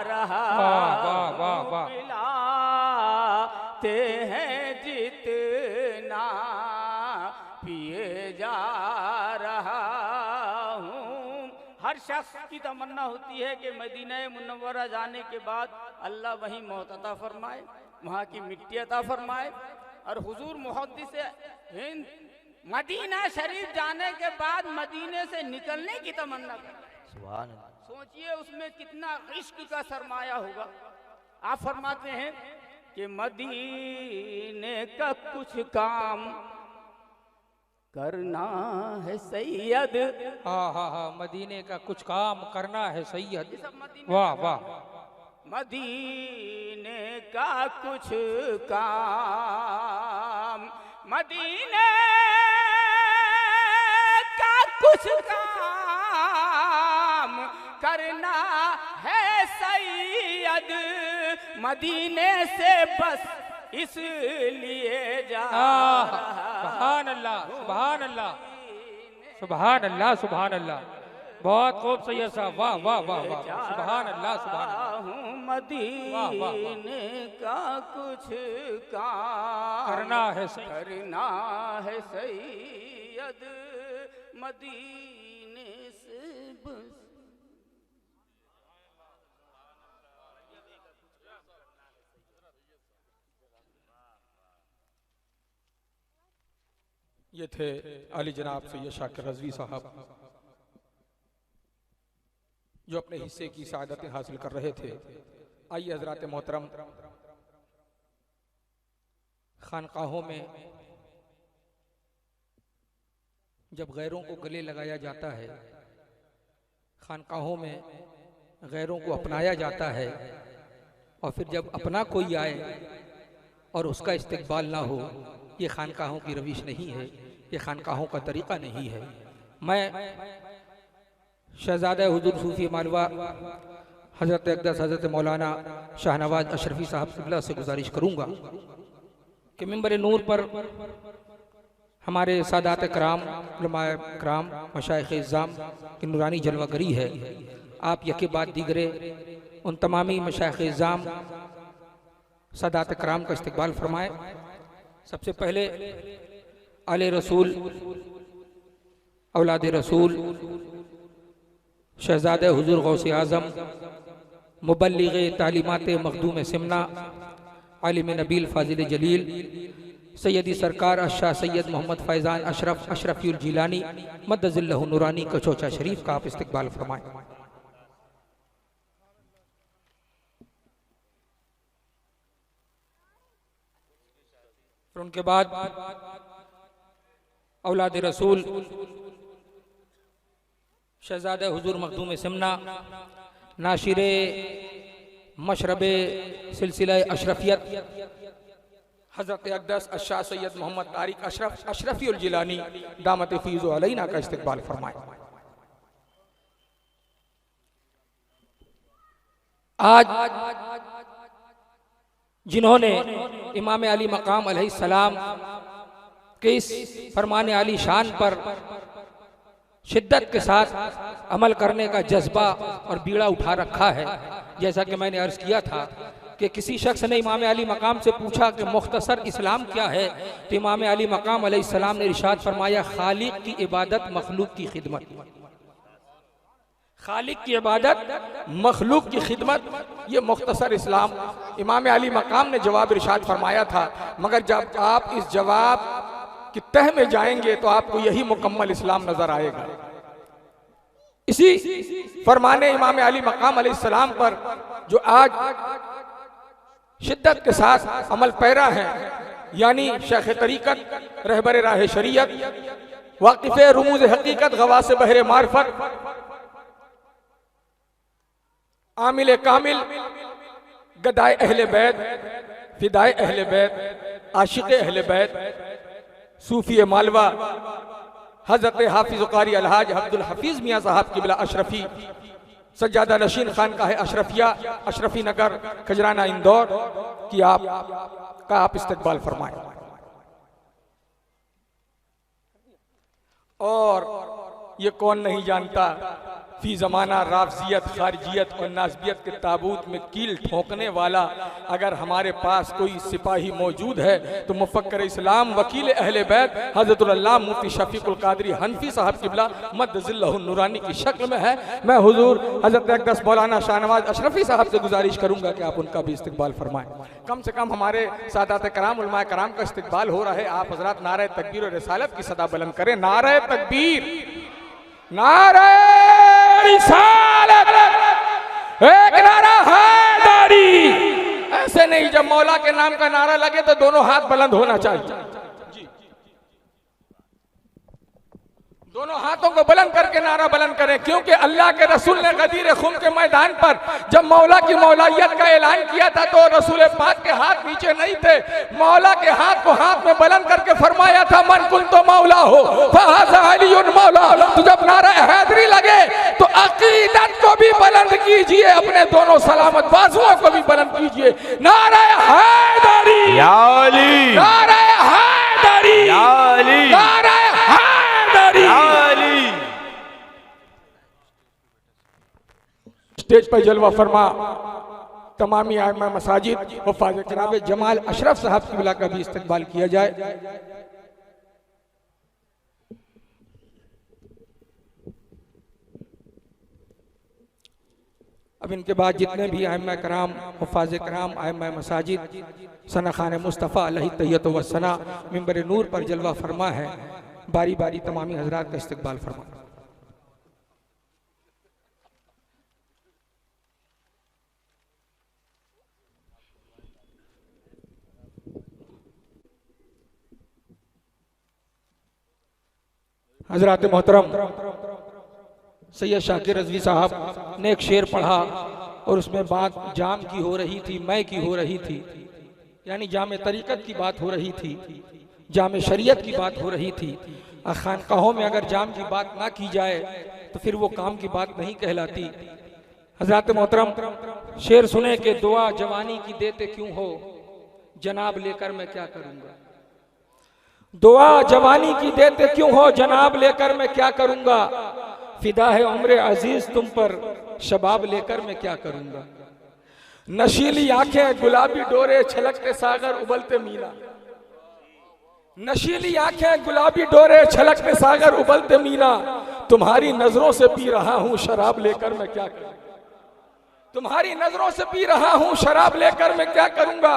D: रहा, पिलाते हैं जितना पिए जा रहा हूँ। हर शख्स की तमन्ना होती है कि मदीना मुनव्वरा जाने के बाद अल्लाह वहीं मौत अता फरमाए, वहाँ की मिट्टी अता फरमाए। और हुजूर मुहद्दिस हिंद मदीना शरीफ जाने के बाद मदीने से निकलने की तमन्ना कर रहे हैं। सुभान अल्लाह। सोचिए उसमें कितना इश्क का सरमाया होगा। आप फरमाते हैं कि मदीने का कुछ काम करना है सैयद।
A: हाँ हाँ हाँ, मदीने का कुछ काम करना है सैयद। वाह वाह,
D: मदीने का कुछ काम, मदीने का कुछ काम करना है सैयद, मदीने से बस इसलिए जा रहा।
A: सुभान अल्लाह, सुभान अल्लाह, सुभान अल्लाह, सुभान अल्लाह। बहुत खूब सैयद साहब, वाह वाह वाह वाह, सुभान अल्लाह, सुभान अल्लाह।
D: मदीने का कुछ काम
A: करना है
D: सैयद, मदीने से बस।
C: ये थे अली जनाब सैयद शाकिर रज़वी साहब, जो अपने हिस्से की सआदतें हासिल कर रहे थे। आइए हजरात मोहतरम,
A: खानकाहों में जब गैरों को गले लगाया जाता है, खानकाहों में गैरों को अपनाया जाता है, और फिर जब अपना कोई आए और उसका इस्तकबाल ना हो, ये खानकाहों की रविश नहीं है, ये खानकाहों का तरीक़ा नहीं है। मैं शहज़ादा हुज़ूर सूफ़ी मालवा हज़रत अक़दस हज़रत मौलाना शाहनवाज अशरफी साहब क़िबला से गुजारिश करूँगा कि मिंबर नूर पर हमारे सादात कराम, उलमाए कराम, मशाइख़ इज़्ज़ाम की नूरानी जलवागरी है। आप यके बाद दीगरे उन तमामी मशाइख़ इज़्ज़ाम, सादात कराम का इस्तकबाल फरमाएँ। सबसे पहले आले रसूल, औलाद रसूल, शहज़ादे हुज़ूर गौसे आज़म, मुबल्लिग़े तालीमात मखदूम सिमना, आलिम नबील फ़ाज़िल जलील, सैयदी सरकार अशाह सैयद मोहम्मद फ़ैज़ान अशरफ अशरफ़ीउल जिलानी मद्दज़िल्लहु नूरानी कचोचा शरीफ का आप इस्तकबाल फरमाएँ। फिर उनके बाद औलाद रसूल शहज़ादे हुज़ूर मखदूम सिमना, नाशिरे मशरबे सिलसिला अशरफियत हज़रत अक़दस अशाह सैयद मोहम्मद तारिक अशरफ अशरफ़ीउल जिलानी दामत फ़ीज़ो अलैना का इस्तकबाल फरमाएँ। आज जिन्होंने इमाम अली मकाम अलैहिस्सलाम के इस फरमान आली शान पर शिद्दत के साथ अमल करने का जज्बा और बीड़ा उठा रखा है, जैसा कि मैंने अर्ज़ किया था कि किसी शख्स ने इमाम अली मकाम से पूछा कि मुख्तसर इस्लाम क्या है, तो इमाम अली मकाम अलैहिस्सलाम ने इरशाद फरमाया, खालिक की इबादत मखलूक की खिदमत। खालिक की इबादत मखलूक की खिदमत, ये मुख्तसर इस्लाम इमाम अली मकाम ने जवाब इरशाद फरमाया था। मगर जब आप इस जवाब की तह में जाएंगे तो आपको यही मुकम्मल इस्लाम नजर आएगा। इसी फरमाने इमाम अली मकाम अलैहिस्सलाम पर जो आज शिद्दत के साथ अमल पैरा है, यानी शेख तरीक़त, रहबर राह शरीयत, वाक़िफ़े रुमूज़ हकीकत, गवासे बहरे मार्फत, आमिल कामिल, गदाए अहले बैत, फिदाए अहले बैत, आशिक़े अहले बैत, सूफ़ी मालवा हज़रत हाफिज़ क़ारी अलहाज अब्दुल हफीज़ मियाँ साहब क़िबला अशरफी, सज्जादा नशीन खान का है अशरफिया, अशरफी नगर, खजराना, इंदौर की आप इस्तकबाल फरमाएं। और ये कौन नहीं जानता, फी ज़माना राफ़ज़ियत, खारिजियत और नाज़बियत के ताबूत में कील ठोंकने वाला अगर हमारे पास कोई सिपाही मौजूद है तो मुफ़क्किर इस्लाम, वकील अहले बैत हज़रतुल अल्लामा मुफ्ती शफ़ीक़ुल क़ादरी हनफ़ी साहब क़िबला मद्दज़िल्लहु नूरानी की शक्ल में है। मैं हुज़ूर हज़रत अक़दस मौलाना शाहनवाज अशरफ़ी साहब से गुजारिश करूँगा कि आप उनका भी इस्तकबाल फरमाएँ। कम से कम हमारे सादात कराम, उलमाए कराम का इस्तकबाल हो रहा है। आप हज़रात नारे तकबीर और रिसालत की सदा बुलंद करें। नारे तकबीर, नारे रिसालत, एक नारा हैदरी। ऐसे नहीं, जब मौला के नाम का नारा लगे तो दोनों हाथ बुलंद होना चाहिए। दोनों हाथों को बुलंद करके नारा बुलंद करें, क्योंकि अल्लाह के रसूल ने गदीर खुम के मैदान पर जब मौला की मौलायत का ऐलान किया था तो रसूल पाक के हाथ नीचे नहीं थे, मौला के हाथ को हाथ में बुलंद करके फरमाया था, मन कुंतो मौला हो फहाज़ा अलीयुन मौला। तो जब नारा हैदरी लगे तो अकीदत को भी बुलंद कीजिए, अपने दोनों सलामत बाजुओं को भी बुलंद कीजिए। नारा हैदरी, या अली, नारा हैदरी, या अली, नारा स्टेज पर जलवा फरमा तमामी आइमा मसाजिद वफ़ाज़ जनाब जमाल अशरफ साहब क़िबला का भी इस्तकबाल किया जाए। अब इनके बाद जितने भी आइमा कराम, वफ़ाज़ कराम, आइमा मसाजिद, सना खान मुस्तफ़ा अलैहि तहियत व सना मिंबर नूर पर जलवा फरमा है, बारी बारी तमामी हज़रात का इस्तकबाल फरमा। हजरात मोहतरम सैयद शाकिर रज़वी साहब ने एक शेर पढ़ा और उसमें बात जाम की हो रही थी, मैं की हो रही थी, यानी जाम तरीक़त की बात हो रही थी, जाम शरीयत की बात हो रही थी। खानकाहों में अगर जाम की बात ना की जाए तो फिर वो काम की बात नहीं कहलाती। हजरात मोहतरम शेर सुने कि दुआ जवानी की देते क्यों हो, जनाब लेकर मैं क्या करूँगा। दुआ जवानी की देते क्यों हो, जनाब लेकर मैं क्या करूँगा। फिदा है उम्र अजीज तुम पर, शबाब लेकर मैं क्या करूँगा। नशीली आंखें गुलाबी डोरे छलकते सागर उबलते मीना, नशीली आंखें गुलाबी डोरे छलकते सागर उबलते मीना। तुम्हारी नजरों से पी रहा हूँ शराब लेकर मैं क्या करूँगा। तुम्हारी नजरों से पी रहा हूँ शराब लेकर मैं क्या करूँगा।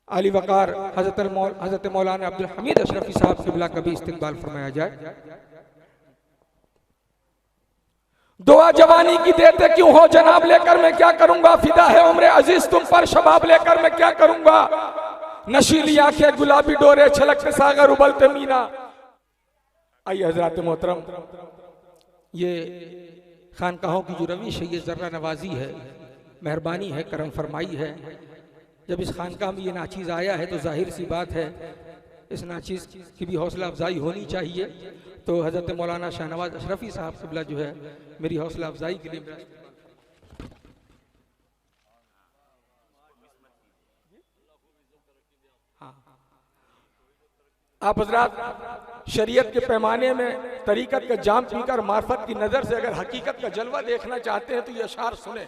A: आली वकार हजरत मौलाना अब्दुल हमीद अशरफी साहब क़िबला कभी इस्तिक़बाल फरमाया जाए। दुआ जवानी की देते क्यों हो, जनाब लेकर मैं क्या करूंगा। फिदा है उम्र अजीज तुम पर, शबाब लेकर मैं क्या करूंगा। नशीली आंखें गुलाबी डोरे छलकते सागर उबलते मीना। आइए हजरात मोहतरम, ये खानकाहों की जो रविश है, ये जर्रा नवाजी है, मेहरबानी है, करम फरमाई है। जब इस खानकाह में ये नाचीज़ आया है तो जाहिर सी बात है इस नाचीज़ की भी हौसला अफजाई होनी चाहिए। तो हज़रत मौलाना शाहनवाज अशरफी साहब क़िबला जो है मेरी हौसला अफजाई के लिए आप हजरात शरीयत के पैमाने में तरीक़त का जाम पीकर मार्फत की नज़र से अगर हकीकत का जलवा देखना चाहते हैं तो ये अशार सुने।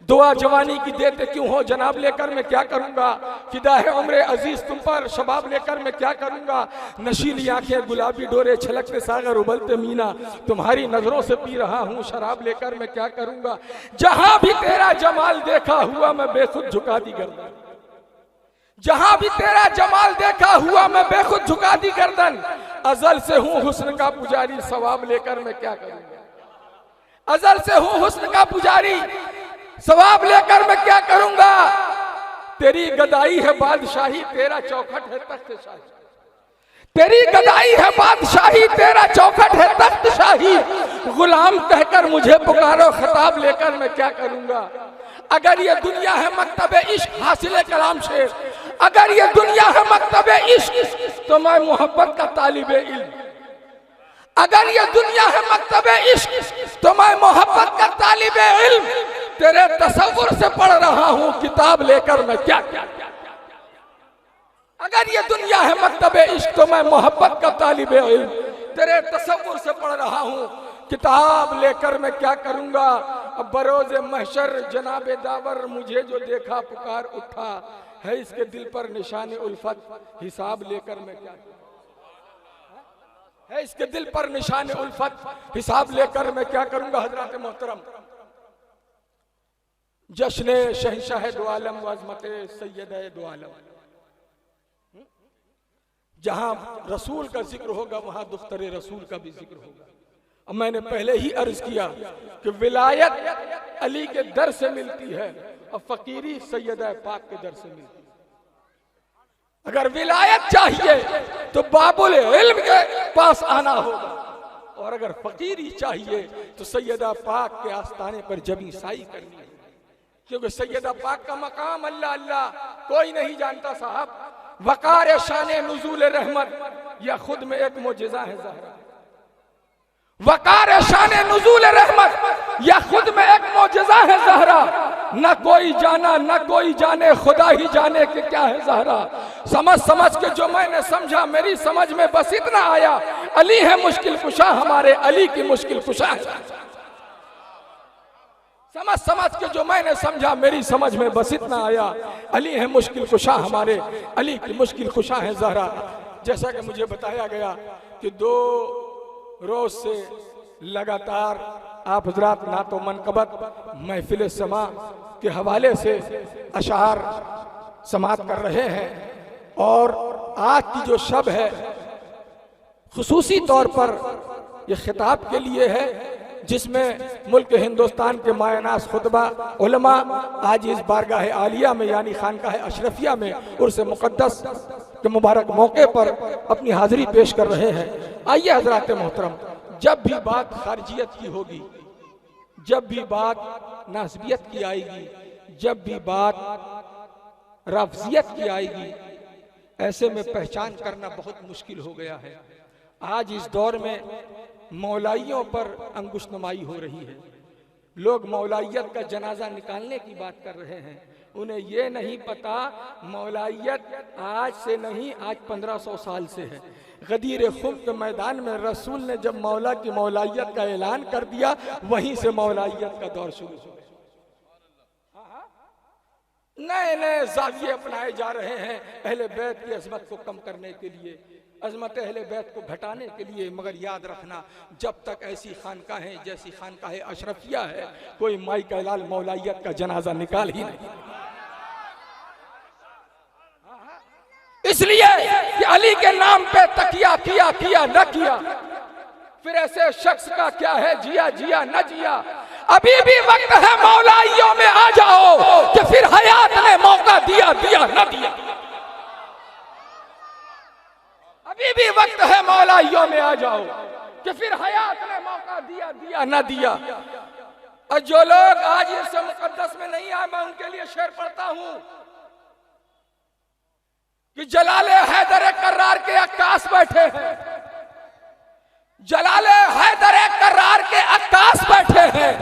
A: दुआ जवानी की देते क्यों हो, जनाब लेकर मैं क्या करूंगा। फिदा है उम्र अजीज तुम पर, शबाब लेकर मैं क्या करूंगा। नशीली आंखें गुलाबी डोरे छलकते सागर उबलते मीना। तुम्हारी नजरों से पी रहा हूँ शराब लेकर मैं क्या करूंगा। जहां भी तेरा जमाल देखा हुआ मैं बेखुद झुका दी गर्दन, जहां भी तेरा जमाल देखा हुआ मैं बेखुद झुका दी गर्दन। अजल से हूँ हुस्न का पुजारी, सवाब लेकर मैं क्या करूंगा। अजल से हूँ हुस्न का पुजारी, सवाब लेकर मैं क्या करूंगा। तेरी गदाई है बादशाही, तेरा चौखट है तख्त शाही। तेरी गदाई है बादशाही, तेरा चौखट है तख्त शाही। गुलाम कहकर मुझे पुकारो, खिताब लेकर मैं क्या करूंगा। अगर ये दुनिया है मकतबे इश्क हासिल कलाम शेर, अगर ये दुनिया है मकतबे इश्क तो मैं मोहब्बत का तालिबे इल्म। अगर ये दुनिया है मकतबे इश्क तो मैं मोहब्बत का तालिबे इल्म। तेरे तसव्वुर से पढ़ रहा हूँ किताब लेकर मैं क्या क्या। अगर ये दुनिया है मकतबे इश्क तो मैं मोहब्बत का तालिबे इल्म। तेरे तसव्वुर से पढ़ रहा हूँ किताब लेकर मैं क्या करूंगा। अब बरोज़े महशर जनाबे दावर मुझे जो देखा पुकार उठा। है इसके दिल पर निशान उल्फत, हिसाब लेकर मैं क्या। है इसके दिल पर निशान उल्फत, हिसाब लेकर मैं क्या करूंगा। हजरात मोहतरम, जश्न शहंशाह दो आलम वज़मत सैयद दो आलम, जहां रसूल का जिक्र होगा वहां दुख्तर रसूल का भी जिक्र होगा। अब मैंने पहले ही अर्ज किया कि विलायत अली के दर से मिलती है और फकीरी सैयद पाक के दर से मिलती है। अगर विलायत चाहिए तो बाबुल इल्म के पास आना होगा, और अगर फकीरी चाहिए तो सैयदा पाक के आस्ताने पर जबी साई करनी है। क्योंकि सैयदा पाक का मकाम अल्लाह अल्लाह कोई नहीं जानता साहब। वकार शान नुज़ूल रहमत यह खुद में एक मोजिज़ा है ज़हरा। वकार शान नुज़ूल रहमत यह खुद में एक मोजिज़ा है ज़हरा। न कोई जाना न कोई जाने, खुदा ही जाने कि क्या है ज़हरा। समझ समझ के जो मैंने समझा मेरी समझ में बस इतना आया, अली है मुश्किल कुशा हमारे, अली की मुश्किल कुशा है। समझ समझ के जो मैंने समझा मेरी समझ में बस इतना आया, अली है मुश्किल कुशा हमारे, अली की मुश्किल कुशा है ज़हरा। जैसा कि मुझे बताया गया कि 2 रोज से लगातार आप हजरात ना तो मनकबत महफिल समा के हवाले से अशार समात कर रहे हैं, और आज की जो शब है खुसूसी तौर पर ये खिताब के लिए है, जिसमें मुल्क हिंदुस्तान के मायनास खुतबा उलमा आज इस बारगाह आलिया में यानी खानकाह अशरफिया में उर्स मुक़द्दस
C: के मुबारक मौके पर अपनी हाजिरी पेश कर रहे हैं। आइए हजरात मोहतरम, जब भी बात खारजियत की होगी, जब भी बात नासबियत की आएगी, जब भी बात राफजियत की आएगी, ऐसे में पहचान करना बहुत मुश्किल हो गया है। आज इस दौर में मौलाइयों पर अंकुश नमाई हो रही है। लोग मौलाइयत का जनाजा निकालने की बात कर रहे हैं। उन्हें ये नहीं पता मौलाइयत आज से नहीं, आज 1500 साल से है। गदीर खुम के मैदान में रसूल ने जब मौला की मौलाइयत का ऐलान कर दिया, वहीं से मौलाइयत का दौर शुरू हो गया। नए नए जाविये अपनाए जा रहे हैं अहले बैत की अजमत को कम करने के लिए, अजमत अहले बैत को घटाने के लिए। मगर याद रखना, जब तक ऐसी खानकाहें जैसी खानकाह अशरफिया है, कोई माई का लाल मौलाइयत का जनाजा निकाल ही नहीं। इसलिए कि अली के नाम पे तकिया किया किया न किया, फिर ऐसे शख्स का क्या है जिया जिया न जिया। अभी भी वक्त है मौलाइयों में आ जाओ कि फिर हयात ने मौका दिया दिया न दिया। अभी भी वक्त है मौलाइयों में आ जाओ कि फिर हयात ने मौका दिया दिया न दिया। और जो लोग आज इस मुकद्दस में नहीं आए, मैं उनके लिए शेर पढ़ता हूं कि जलाले हैदर कर्रार के अक्कास बैठे हैं, जलाले हैदर कर्रार के अक्कास बैठे हैं,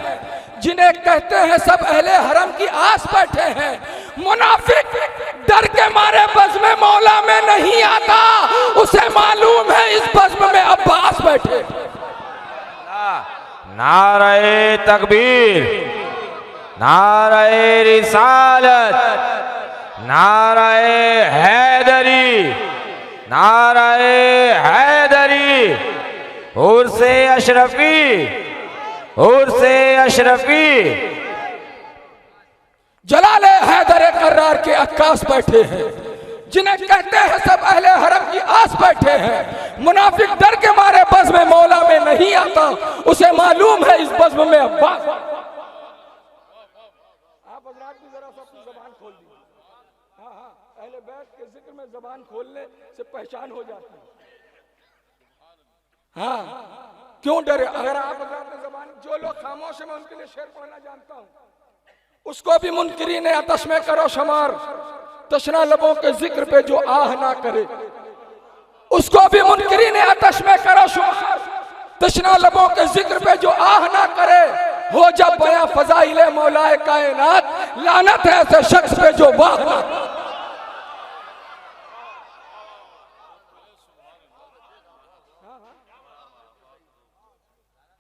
C: जिन्हें कहते हैं सब अहले हरम की आस बैठे हैं। मुनाफिक डर के मारे बज़्म मौला में नहीं आता, उसे मालूम है इस बज़्म में अब्बास बैठे।
E: नारे तकबीर, नारे रिसालत, नारे हैदरी, नारे हैदरी, उर्से अशरफी, उर्से अशरफी।
C: जलाले हैदर कर्रार के अक्कास बैठे हैं, जिन्हें कहते हैं सब अहले हरम की आस बैठे हैं। मुनाफिक डर के मारे बज़्म मौला में नहीं आता, उसे मालूम है इस बज़्म में अब्बास। आप हज़रात भी जरा सा अपनी ज़बान खोल दीजिए। हाँ हाँ, अहले बैत के जिक्र में ज़बान खोलने से पहचान हो जाती है। हाँ, क्यों डरे? अगर आप हज़रात ने ज़बान, जो लोग खामोश हैं मैं उनके लिए शेर पढ़ना जानता हूँ। उसको भी मुनकिरीन आतश में करो शुमार, तशना लबों के जिक्र पे जो आह ना करे। उसको भी मुनकिरीन आतश में करो शुमार, तशना लबों के जिक्र पे जो आह ना करे। हो जब बया फजाइले मौलाए कायनात, लानत है ऐसे शख्स पे जो वाह ना।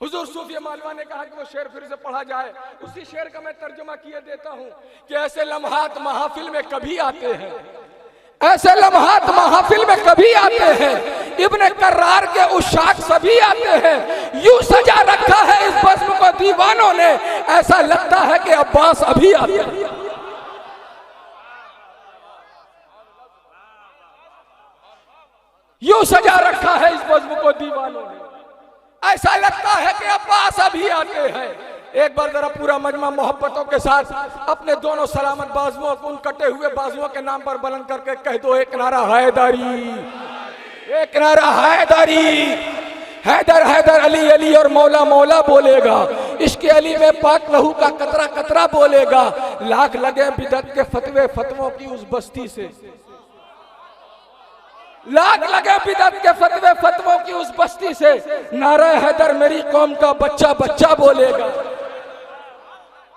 C: हुजूर सूफी मालवा ने कहा कि वो शेर फिर से पढ़ा जाए। उसी शेर का मैं तर्जुमा किए देता हूं कि ऐसे लम्हात महफिल में कभी आते हैं, ऐसे लम्हात महफिल में कभी आते हैं। इब्ने कर्रार के उशाक सभी आते हैं। यूं सजा रखा है इस बज़्म को दीवानों ने, ऐसा लगता है कि अब्बास अभी आते हैं। यूं सजा रखा है इस बज़्म को दीवानों ने, ऐसा लगता है कि अब्बास अभी आते हैं। एक बार जरा पूरा मजमा मोहब्बतों के साथ अपने दोनों सलामत बाजुओं को उन कटे हुए बाजुओं के नाम पर बुलंद करके कह दो, एक नारा हैदरी, एक नारा हैदरी। हैदर हैदर, अली अली और मौला मौला बोलेगा। इश्क अली में पाक लहू का कतरा कतरा बोलेगा। लाख लगे बिदत के फतवे फतवों की उस बस्ती से, लाख लगे बिदत के फतवे फतवों की उस बस्ती से। नारा हैदर मेरी कौम का बच्चा बच्चा बोलेगा।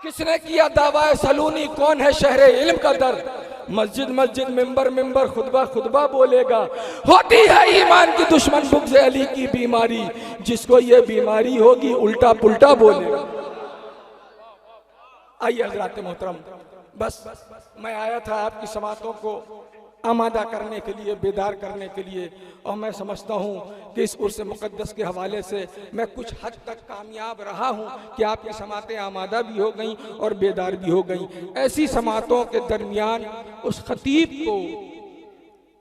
C: किसने किया दावा सलूनी, कौन है शहरे इल्म का दर्द। मस्जिद मस्जिद मिंबर मिंबर खुतबा खुतबा बोलेगा। होती है ईमान की दुश्मन बुग़्ज़ अली की बीमारी, जिसको ये बीमारी होगी उल्टा पुल्टा बोलेगा। आइए हज़रात मोहतरम, बस मैं आया था आपकी समातों को आमादा करने के लिए, बेदार करने के लिए। और मैं समझता हूँ कि इस उर्स मुक़द्दस के हवाले से मैं कुछ हद तक कामयाब रहा हूँ कि आपकी समातें आमादा भी हो गईं और बेदार भी हो गईं। ऐसी समातों के दरमियान उस खतीब को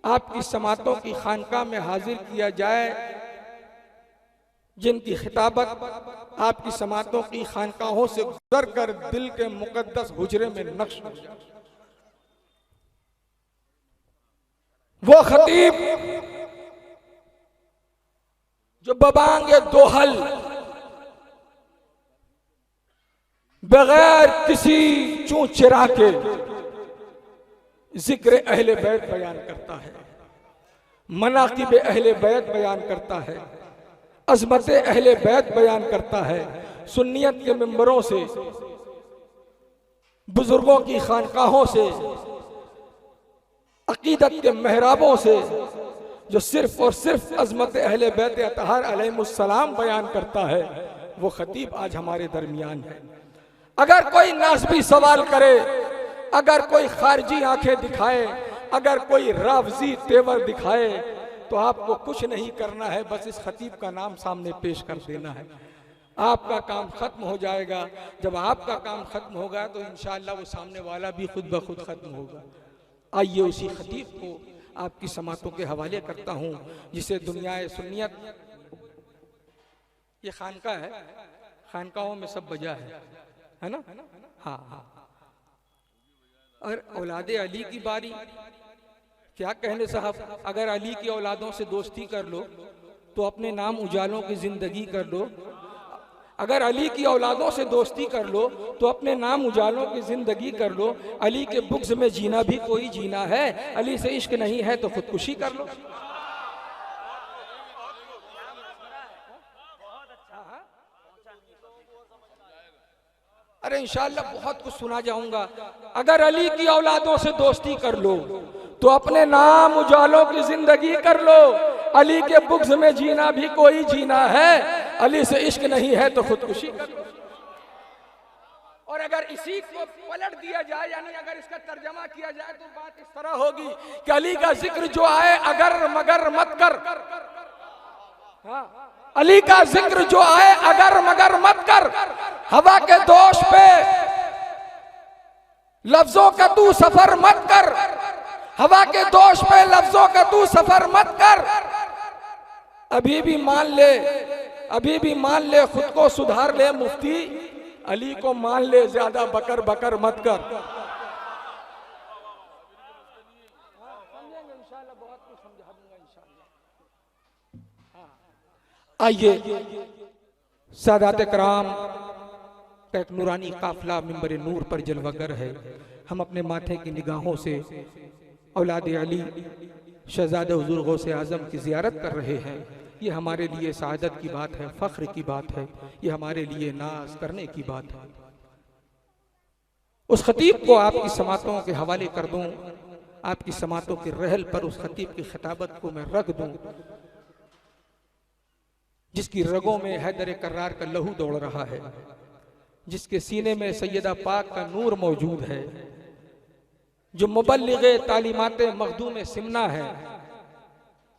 C: आपकी समातों की खानका में हाजिर किया जाए जिनकी खिताबत आपकी समातों की खानकाहों से गुजर कर दिल के मुक़द्दस हुजरे में नक्श हो जाए। वो खतीब जो बबांगे दोहल बगैर किसी चूं चिरा के जिक्र अहले बैत बयान करता है, मनाकिब अहले बैत बयान करता है, अजमत अहले बैत बयान करता है, सुन्नियत के मिंबरों से, बुजुर्गों की खानकाहों से, अकीदत के महराबों से जो सिर्फ और सिर्फ अजमत अहले बैत अतहार अलैहिमुस्सलाम बयान करता है, वो खतीब आज हमारे दरमियान है। अगर कोई नासबी सवाल करे, अगर कोई खारजी आंखें दिखाए, अगर कोई रावजी तेवर दिखाए, तो आपको कुछ नहीं करना है, बस इस खतीब का नाम सामने पेश कर देना है। आपका काम खत्म हो जाएगा। जब आपका काम खत्म होगा तो इंशाअल्लाह वो सामने वाला भी खुद ब खुद खत्म होगा। आइए उसी खतीब को आपकी समातों के हवाले करता हूँ, जिसे दुनियाए सुन्नियत, ये खानका है, खानकाहों में सब बजा है ना? हाँ हाँ। और औलादे अली की बारी, क्या कहने साहब, अगर अली की औलादों से दोस्ती कर लो तो अपने नाम उजालों की जिंदगी कर लो। अगर अली की औलादों से दोस्ती कर लो तो अपने नाम उजालों की जिंदगी कर लो। अली के बुग़्ज़ में जीना भी कोई जीना है, अली से इश्क नहीं है तो खुदकुशी कर लो। अरे इंशाअल्लाह बहुत कुछ सुना जाऊंगा। अगर अली की औलादों से दोस्ती कर लो तो अपने नाम उजालों की जिंदगी कर लो। अली के बुग़्ज़ में जीना भी कोई जीना है, अली से इश्क नहीं है तो खुदकुशी कर लो। और अगर इसी को पलट दिया जाए, यानी अगर इसका तर्जमा किया जाए, तो बात इस तरह होगी कि अली का जिक्र जो आए अगर मगर मत कर। हाँ, अली का जिक्र जो आए अगर मगर मत कर। हवा के दोष पे लफ्जों का तू सफर मत कर। हवा के दोष पे लफ्जों का तू सफर मत कर। अभी भी मान ले खुद को सुधार ले मुफ्ती, अली को मान ले ज्यादा बकर बकर मत कर। आइए सादात कराम का एक नूरानी काफिला मिंबर नूर पर जलवागर है। हम अपने माथे की निगाहों से औलाद अली शहजादे हुजूर गौसे आजम की ज़ियारत कर रहे हैं। ये हमारे लिए सआदत की बात है, फ़ख्र की बात है, ये हमारे लिए नाज करने की बात है। उस खतीब को आपकी समातों के हवाले कर दूं, आपकी समातों के रहल पर उस खतीब की खिताबत को मैं रख दूं, जिसकी रगों में हैदर कर्रार का लहू दौड़ रहा है, जिसके सीने में सैयदा पाक का नूर मौजूद है, जो मुबल्लिग़े तालीमात मखदूम सिमना है,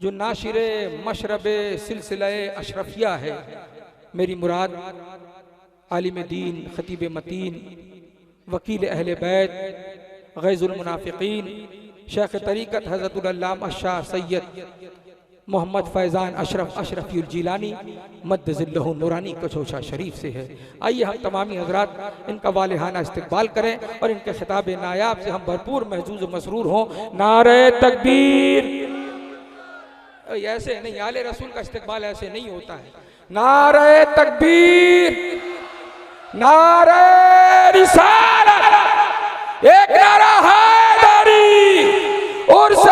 C: जो नाशिरे मशरबे सिलसिले अशरफिया है। मेरी मुराद आलिम दीन, खतीब मतीन, वकील अहले बैत, गैज़ुल मुनाफिकीन, शेख तरीक़त हज़रतुल अल्लामा शाह सैयद मोहम्मद फैज़ान अशरफ अशरफी जिलानी मद्दज़िल्लहु नूरानी कचोशा शरीफ से है। आइए हम तमामी हज़रात इनका वालिहाना इस्तक़बाल करें और इनके खिताब नायाब से हम भरपूर महजूज मसरूर हों। नारे तकबीर। ऐसे नहीं, आले रसूल का इस्तक़बाल ऐसे नहीं होता है। नारे तकबीर, नारे रिसालत, एक नारा हैदरी उर्स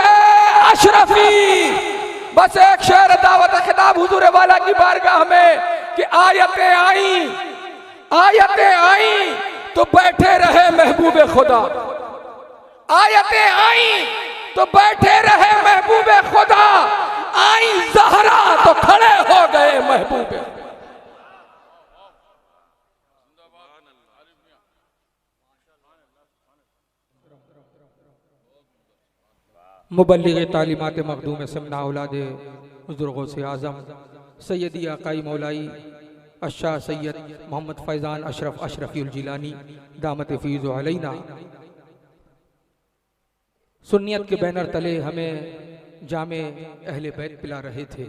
C: अशरफी। बस एक शेर दावत खिताब हुजूर वाला की बारगाह में कि आयतें आई तो बैठे रहे महबूबे खुदा। आयतें आई तो बैठे रहे महबूबे खुदा। आई ज़हरा तो खड़े हो गए महबूबे। मुबल्लिग़ तालीमात मखदूम सिमना औलादे हुज़ूर गौसे आज़म सैयदी आकाई मौलाई अशाह सैयद मोहम्मद फैज़ान अशरफ अशरफी जिलानी दामत फ़ीज़ अलैना। सुन्नियत के बैनर तले हमें जामे अहले बैत पिला रहे थे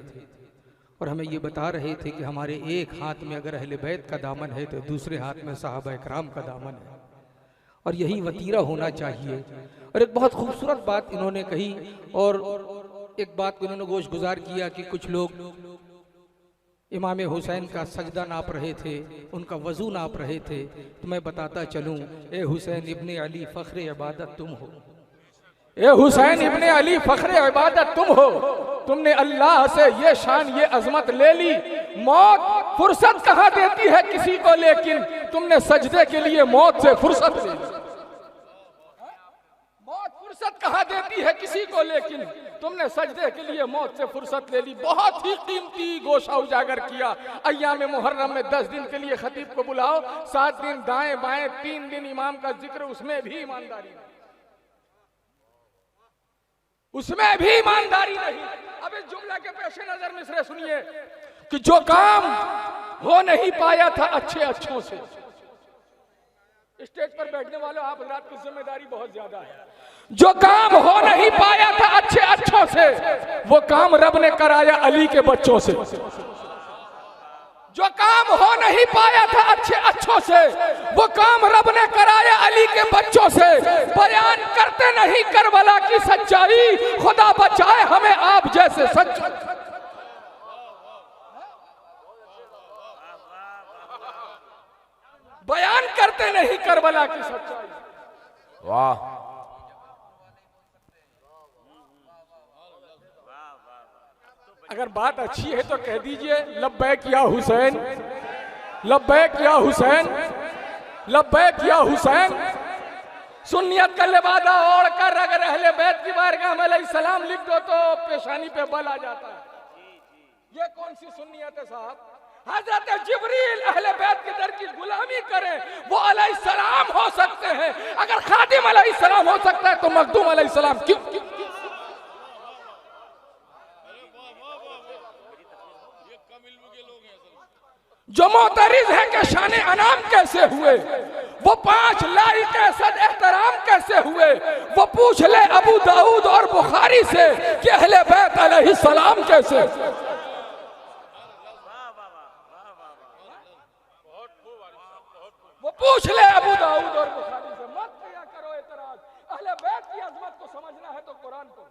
C: और हमें ये बता रहे थे कि हमारे एक हाथ में अगर अहले बैत का दामन है तो दूसरे हाथ में सहाबा इकराम का दामन है।
A: और यही वतीरा होना चाहिए। और एक बहुत खूबसूरत बात इन्होंने कही, और एक बात को इन्होंने गोश गुजार किया कि कुछ लोग इमाम हुसैन का सजदा नाप रहे थे, उनका वजू नाप रहे थे। तो मैं बताता चलूं, ए हुसैन इब्ने अली फ़ख्र इबादत तुम हो,
C: ए हुसैन इब्ने अली फ़ख्र इबादत तुम हो। तुमने अल्लाह से ये शान ये अजमत ले ली, मौत फुर्सत कहाँ देती है किसी को, लेकिन तुमने सजदे के लिए मौत से फुर्सत ले ली। मौत फुर्सत कहाँ देती है किसी को, लेकिन तुमने सजदे के लिए मौत से फुर्सत ले ली। बहुत ही कीमती गोशा उजागर किया। अय्याम मुहर्रम में 10 दिन के लिए खतीब को बुलाओ, 7 दिन दाएं बाएं, 3 दिन इमाम का जिक्र, उसमें भी ईमानदारी नहीं, उसमें भी ईमानदारी नहीं। अब इस जुमला के पेश नजर मिसरे सुनिए कि जो काम हो नहीं पाया था अच्छे अच्छों से, स्टेज पर बैठने वालों आप हजरात की जिम्मेदारी बहुत ज्यादा है। जो काम हो नहीं पाया था अच्छे अच्छों से, वो काम रब ने कराया अली के बच्चों से। जो काम हो नहीं पाया था अच्छे अच्छों से, वो काम रब ने कराया अली के बच्चों से। बयान करते नहीं करबला की सच्चाई, खुदा बचाए हमें आप जैसे सच्चे। बयान करते नहीं करबला की सच्चाई।
E: वाह,
C: अगर बात अच्छी है तो कह दीजिए लब्बैक या हुसैन, लब्बैक या हुसैन, लब्बैक या हुसैन। सुन्नियत का लिबादा ओढ़ कर अगर अहले बैत की बारगाह में अलैहिस्सलाम लिख दो तो पेशानी पे बल आ जाता है। ये कौन सी सुन्नियत है साहब? हजरत जिब्रील अहले बैत के दर की गुलामी करें, वो अलैहिस्सलाम हो सकते हैं। अगर खादिम अलैहिस्सलाम हो सकता है तो मखदूम अलैहिस्सलाम क्यों? जो मोतरिज है कि शान अनाम कैसे हुए, वो 5 लाइक सद एहतराम कैसे हुए, वो पूछ ले अबू दाऊद और बुखारी से कि अहले बैत अलैहिस्सलाम कैसे। वो पूछ ले अबू दाऊद और बुखारी से, मत किया करो एतराज। अहले बैत की अजमत को समझना है तो कुरान पढ़ो।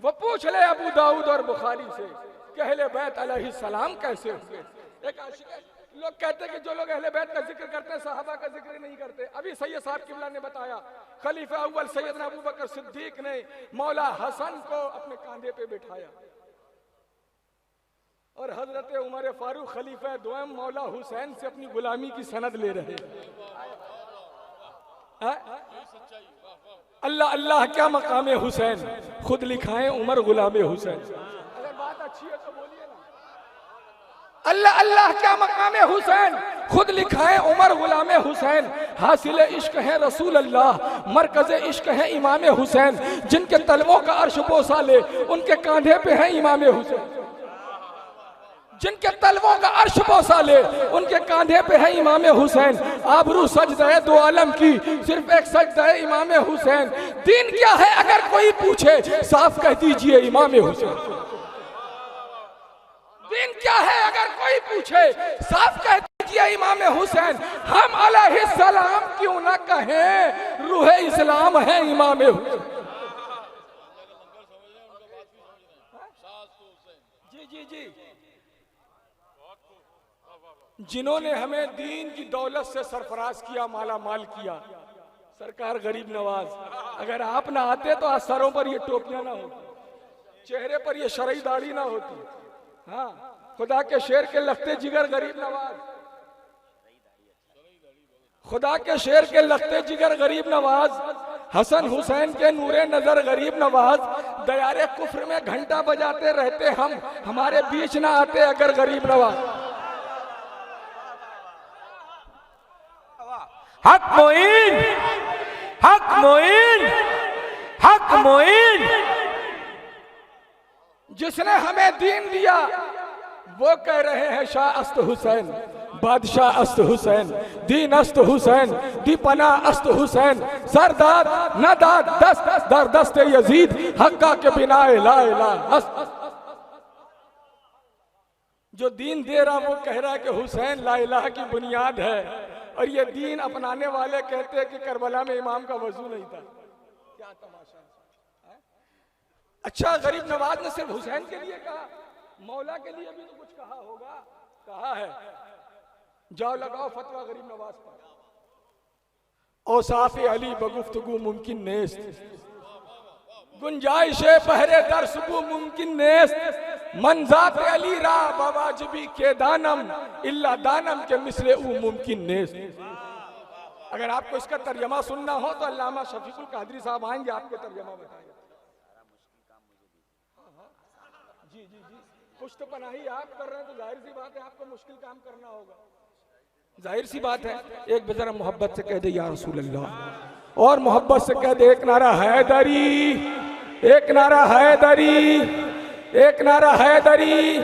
C: वो पूछ ले अबू दाऊद और बुखारी से कि अहले बैत अलैहिस्सलाम कैसे हुए। एक लोग कहते हैं कि जो लोग अहले बैत का जिक्र करते हैं सहाबा का जिक्र नहीं करते। अभी सैयद साहब किबला ने बताया, खलीफा अव्वल सैयदना अबू बकर सिद्दीक ने मौला हसन को अपने कांधे पे बिठाया और हजरत उमर फारूक खलीफा दुआम मौला हुसैन से अपनी गुलामी की सनद ले रहे। अल्लाह अल्लाह क्या मकाम हुसैन, खुद लिखाएं उमर गुलाम हुसैन। अगर बात अच्छी है तो बोलिए ना। अल्लाह अल्लाह क्या मकाम हुसैन, खुद लिखाएं उमर गुलाम हुसैन। हासिल इश्क है रसूल अल्लाह, मरकज इश्क है इमाम हुसैन। जिनके तलवों का अर्श बोसा ले, उनके कांधे पे है इमाम हुसैन। जिनके तलवों का अर्श बोसा ले, उनके कांधे पे है इमाम हुसैन। आबरू सजदा है दो आलम की, सिर्फ एक सजदा है इमाम हुसैन। दीन क्या है अगर कोई पूछे, साफ कह दीजिए इमाम हुसैन। दीन क्या है अगर कोई पूछे, साफ कह दीजिए इमाम हुसैन। हम अलैहिस्सलाम क्यों ना कहें, रूह इस्लाम है इमाम हुसैन। जी जी जी, जिन्होंने हमें दीन की दौलत से सरफराज किया, माला माल किया, सरकार गरीब नवाज। अगर आप ना आते तो आज सरों पर ये टोपियां ना होती, चेहरे पर ये शरई दाढ़ी ना होती। हाँ, खुदा के शेर के लखते जिगर गरीब नवाज, खुदा के शेर के लखते जिगर गरीब नवाज, हसन हुसैन के नूरे नजर गरीब नवाज। दयारे कुफ्र में घंटा बजाते रहते हम, हमारे बीच ना आते अगर गरीब नवाज।
E: हक मोइन, हक मोइन, हक मोइन।
C: जिसने हमें दीन दिया वो कह रहे हैं शाह अस्त हुसैन, बादशाह अस्त हुसैन, दीन अस्त हुसैन, दीपना अस्त हुसैन। सरदार नदाद दस्त दर दस्त यजीद, हक्का के बिना ला इलाहा। जो दीन दे रहा वो कह रहा है कि हुसैन ला इलाहा की बुनियाद है, और ये दीन अपनाने वाले कहते हैं कि करबला में इमाम का वजू नहीं था। क्या तमाशा है? अच्छा, गरीब नवाज ने सिर्फ हुसैन के लिए कहा, मौला के लिए भी तो कुछ कहा होगा। कहा है, जाओ लगाओ फतवा गरीब नवाज पर। औसाफ अली बगुफ्तगू मुमकिन नेस्त, गुंजाइश बहरे दर सुबह मुमकिन नेस्त, मंजात अली रा बवाजबी के दानम इल्ला दानम के मिसले ऊ मुमकिन नेस्त। अगर आपको इसका तर्जमा सुनना हो तो अल्लामा शफीकुल कादरी साहब आएंगे, आपके तर्जमा बताएंगे। जी जी जी, कुछ तो पनाही आप कर रहे हैं तो जाहिर सी बात है आपको मुश्किल काम करना होगा। जाहिर सी बात है। एक बेजरा मोहब्बत से कह दे या रसूल अल्लाह, और मोहब्बत से कह दे एक नारा हैदरी, एक नारा हैदरी, एक नारा हैदरी।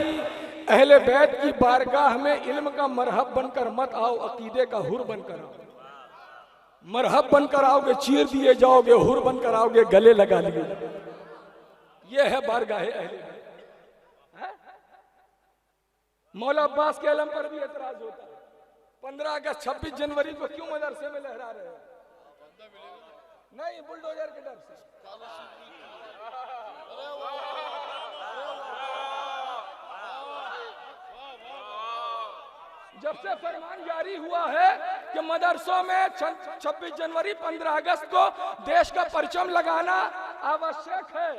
C: अहले बैत की बारगाह में इल्म का मरहब बनकर मत आओ, अकीदे का हुर बनकर आओ। मरहब बनकर आओगे चीर दिए जाओगे, हुर बनकर आओगे गले लगा लिए। ये है बारगाह अहले बैत। मौला अब्बास के अलम पर भी एतराज होता है। 15 अगस्त 26 जनवरी को क्यों मदरसे में लहरा रहे हैं? नहीं, बुलडोजर के डर से। जब से फरमान जारी हुआ है कि मदरसों में 26 जनवरी 15 अगस्त को देश का परचम लगाना आवश्यक है,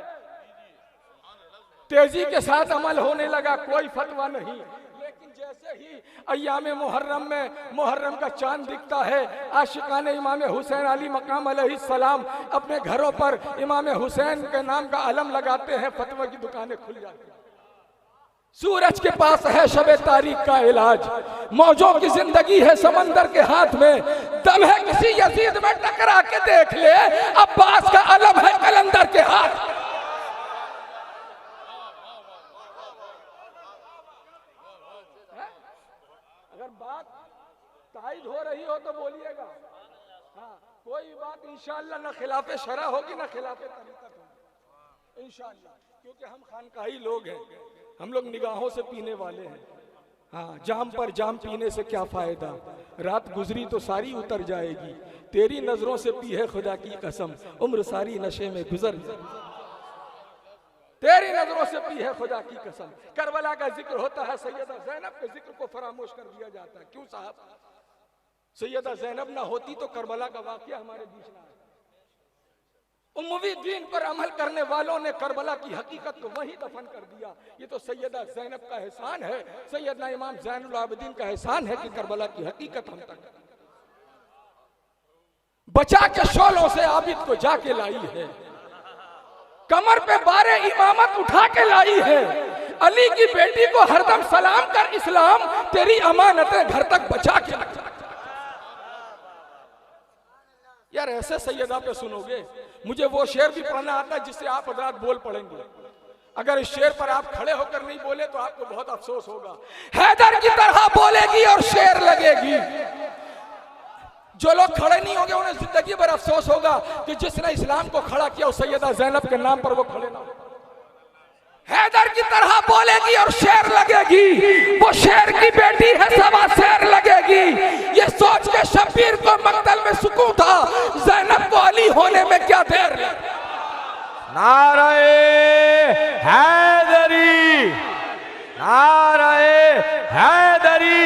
C: तेजी के साथ अमल होने लगा, कोई फतवा नहीं। लेकिन जैसे ही अय्याम मुहर्रम में मुहर्रम का चांद दिखता है, आशिकान इमाम हुसैन अली मकाम अलैहिस्सलाम अपने घरों पर इमाम हुसैन के नाम का अलम लगाते हैं, फतवा की दुकानें खुल जाती हैं। सूरज के पास है शबे तारीख का इलाज, मौजों की जिंदगी है समंदर के हाथ में, दम है किसी यजीद में टकरा के देख ले, अब्बास का अलम है कलंदर के हाथ। अगर बात तायद हो रही हो तो बोलिएगा। हाँ, कोई बात इंशाअल्लाह न खिलाफे शरा होगी न खिलाफे तरीकत होगी इंशाअल्लाह, क्योंकि हम खानकाही लोग हैं, हम लोग निगाहों से पीने वाले हैं। हाँ, जाम पर जाम पीने से क्या फायदा, रात गुजरी तो सारी उतर जाएगी, तेरी नजरों से पी है खुदा की कसम, उम्र सारी नशे में गुजर तेरी नजरों से पी है खुदा की कसम। करबला का जिक्र होता है, सैयदा ज़ैनब के जिक्र को फरामोश कर दिया जाता है। क्यों साहब? सैयदा ज़ैनब ना होती तो करबला का वाकया हमारे बीच ना आता। उम्मवी दीन पर अमल करने वालों ने करबला की हकीकत को वहीं दफन कर दिया। ये तो सैयदा ज़ैनब का एहसान है, सैयदना इमाम ज़ैनुल आबिदीन का एहसान है कि करबला की हकीकत हम तक बचा के शोलों से आबिद को जाके लाई है, कमर पे बारे इमामत उठा के लाई है। अली की बेटी को हरदम सलाम कर इस्लाम तेरी अमानतें घर तक बचा के रखा। यार ऐसे सैयदा पे सुनोगे, मुझे वो शेर भी पढ़ना आता है जिससे आप हज़रात बोल पड़ेंगे। अगर इस शेर पर आप खड़े होकर नहीं बोले तो आपको बहुत अफसोस होगा। हैदर की तरह बोलेगी और शेर लगेगी। जो लोग खड़े नहीं होंगे उन्हें जिंदगी भर अफसोस होगा कि जिसने इस्लाम को खड़ा किया उस सैयदा ज़ैनब के नाम पर वो खड़े ना हो। हैदर की तरह बोलेगी और शेर लगेगी, वो शेर की बेटी है सवा शेर लगेगी। ये सोच के शब्बीर को मक्तल में सुकून था, ज़ैनब को अली होने में क्या देर लगी।
E: नाराए हैदरी, नाराए हैदरी,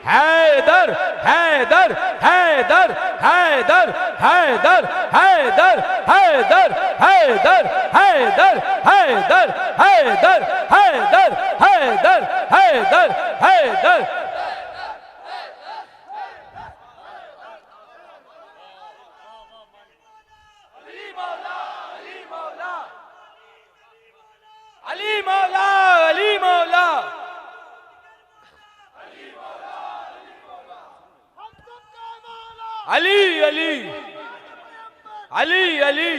E: हैदर हैदर हैदर हैदर हैदर हैदर हैदर हैदर हैदर हैदर हैदर हैदर हैदर हैदर हैदर। अली मौला, अली मौला, अली मौला, अली मौला, अली अली अली अली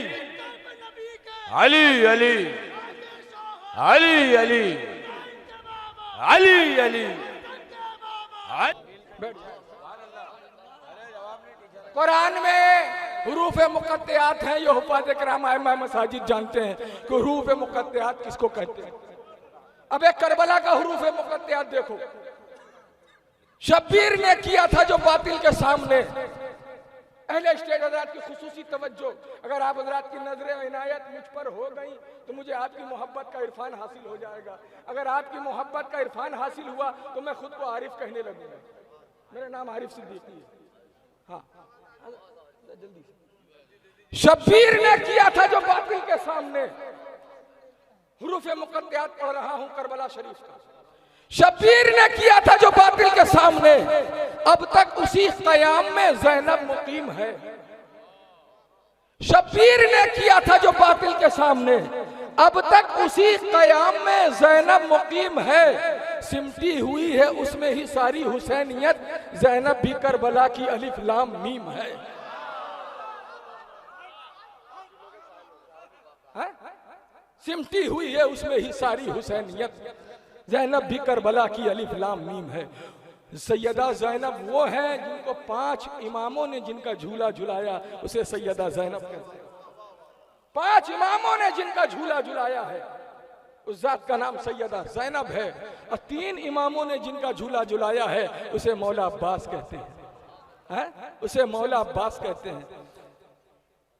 E: अली अली अली अली अली अली।
C: कुरान में हुरूफ मुक़त्तआत हैं, ये हुफ़ाज़ किराम आइम्मा मसाजिद जानते हैं कि हुरूफ मुक़त्तआत किसको कहते हैं। अब एक करबला का हुरूफ मुक़त्तआत देखो, शब्बीर ने किया था जो बातिल के सामने। अहले स्टेज हजरात की खुसूसी तवज्जो, अगर आप हजरात की नजर इनायत मुझ पर हो गई तो मुझे आपकी मोहब्बत का इरफान हासिल हो जाएगा। अगर आपकी मोहब्बत का इरफान हासिल हुआ तो मैं खुद को आरिफ कहने लगूंगा। मेरा नाम आरिफ सिद्दीकी है। हाँ, जल्दी से। शब्बीर ने किया था जो बातिल के सामने। हुरूफ मुक़द्दसात पढ़ रहा हूं करबला शरीफ का। शब्बीर ने किया था जो बातिल के सामने, अब तक उसी क़याम में ज़ैनब मुकीम है। शब्बीर ने किया था जो बातिल के सामने, अब तक उसी क़याम में ज़ैनब मुकीम है। सिमटी हुई है उसमें ही सारी हुसैनियत, ज़ैनब भी करबला की अलिफ लाम मीम है। सिमटी हुई है उसमें ही सारी हुसैनियत, ज़ैनब भी करबला की अलिफ लाम मीम है। सैयदा ज़ैनब वो हैं जिनको 5 इमामों ने जिनका झूला झुलाया, उसे सैयदा ज़ैनब कहते हैं। 5 इमामों ने जिनका झूला झुलाया है उस जात का नाम सैयदा ज़ैनब है। और 3 इमामों ने जिनका झूला झुलाया है उसे मौला अब्बास कहते हैं। उसे मौला अब्बास कहते हैं।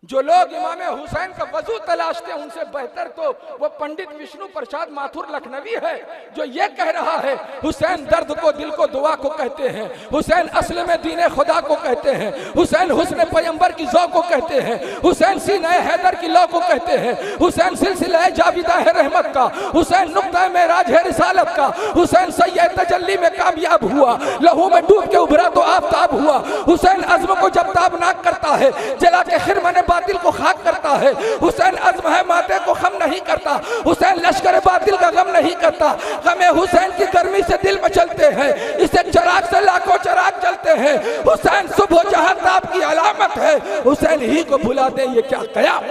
C: जो लोग इमाम हुसैन का वजू तलाशते हैं उनसे बेहतर तो वो पंडित विष्णु प्रसाद माथुर लखनवी है, जो ये कह रहा है हुसैन दर्द को दिल को दुआ को कहते हैं, हुसैन असल में दीन खुदा को कहते हैं, हुसैन हुस्न पैगंबर की ज़ौ को कहते हैं, हुसैन सीना हैदर की लौ को कहते हैं, हुसैन सिलसिला जाविदा है रहमत का, हुसैन नुक्ता मेराज है रिसालत का, हुसैन सैयद तजल्ली में कामयाब हुआ, लहू में डूब के उभरा तो आफताब हुआ, हुसैन अज़्म को जब ताबनाक करता है, जला के खिरमन बातिल को खाक करता है, हुसैन अज़्म है माते को खम नहीं करता, हुसैन लश्कर बातिल का गम नहीं करता, गमे हुसैन की गर्मी से दिल में चलते हैं, इसे चराग से लाखों चराग जलते हैं, हुसैन सुबह जहां ताब की अलामत है, हुसैन ही को भुला दे ये क्या कयामत।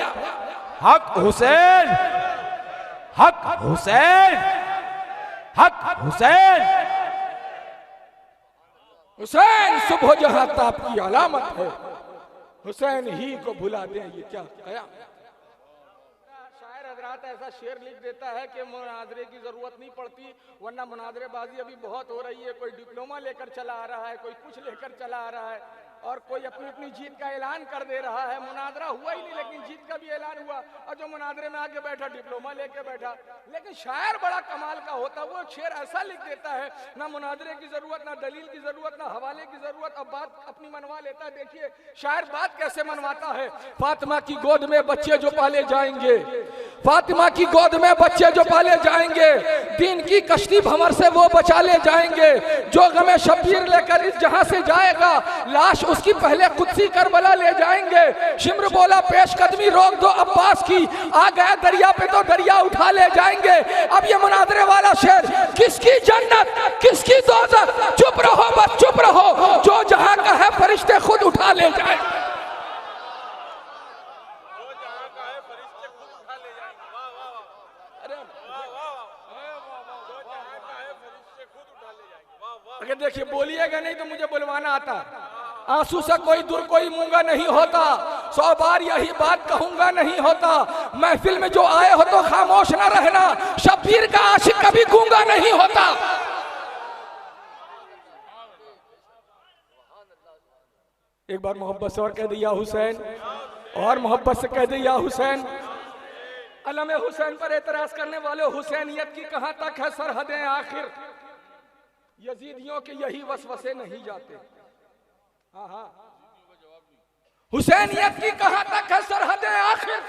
E: हक हुसैन, हक हुसैन, हक हुसैन।
C: हुसैन सुबह जहां ताब की अलामत है, हुसैन ही को भुला दें ये क्या कयामत। शायर हजरात ऐसा शेर लिख देता है कि मुनाजरे की जरूरत नहीं पड़ती, वरना मुनाजरेबाजी अभी बहुत हो रही है। कोई डिप्लोमा लेकर चला आ रहा है, कोई कुछ लेकर चला आ रहा है, और कोई अपनी अपनी जीत का ऐलान कर दे रहा है। मुनाजरा हुआ ही नहीं लेकिन जीत का भी ऐलान हुआ, और जो मुनाजरे में आके बैठा डिप्लोमा लेके बैठा। लेकिन शायर बड़ा कमाल का होता, वो शेर ऐसा लिख देता है, ना मुनाजरे की जरूरत, ना दलील की जरूरत, ना हवाले की जरूरत, अब बात अपनी मनवा लेता है। देखिए शायर बात कैसे मनवाता है। फातिमा की गोद में बच्चे जो पाले जाएंगे, फातिमा की गोद में बच्चे जो पाले जाएंगे, दीन की कश्ती भंवर से वो बचा ले जाएंगे। जो गमे शब्बीर लेकर इस जहां से जाएगा, लाश उसकी पहले कुदसी करबला ले जाएंगे। शिम्र बोला पेश कदमी रोक दो अब्बास की, आ गया दरिया पे तो दरिया उठा ले जाएंगे। अब ये मुनादरे वाला शेर, किसकी जन्नत किसकी दोज़ख, चुप रहो बस चुप रहो, जो जहां का है फरिश्ते खुद उठा ले जाए। अगर देखिए बोलिएगा नहीं तो मुझे बुलवाना आता। आंसू से कोई दूर कोई मूंगा नहीं होता, 100 बार यही बात कहूंगा नहीं होता। महफिल में जो आए हो तो खामोश ना रहना, शब्बीर का आशिक कभी गूंगा नहीं होता। एक बार मोहब्बत से और कह दिया हुसैन, और मोहब्बत से कह दिया हुसैन। अलम हुसैन पर एतराज करने वाले, हुसैनियत की कहां तक है सरहदें आखिर, यजीदियों के यही वसवसे नहीं जाते। हाँ हाँ, हुसैनियत की कहां तक है सरहदें आखिर,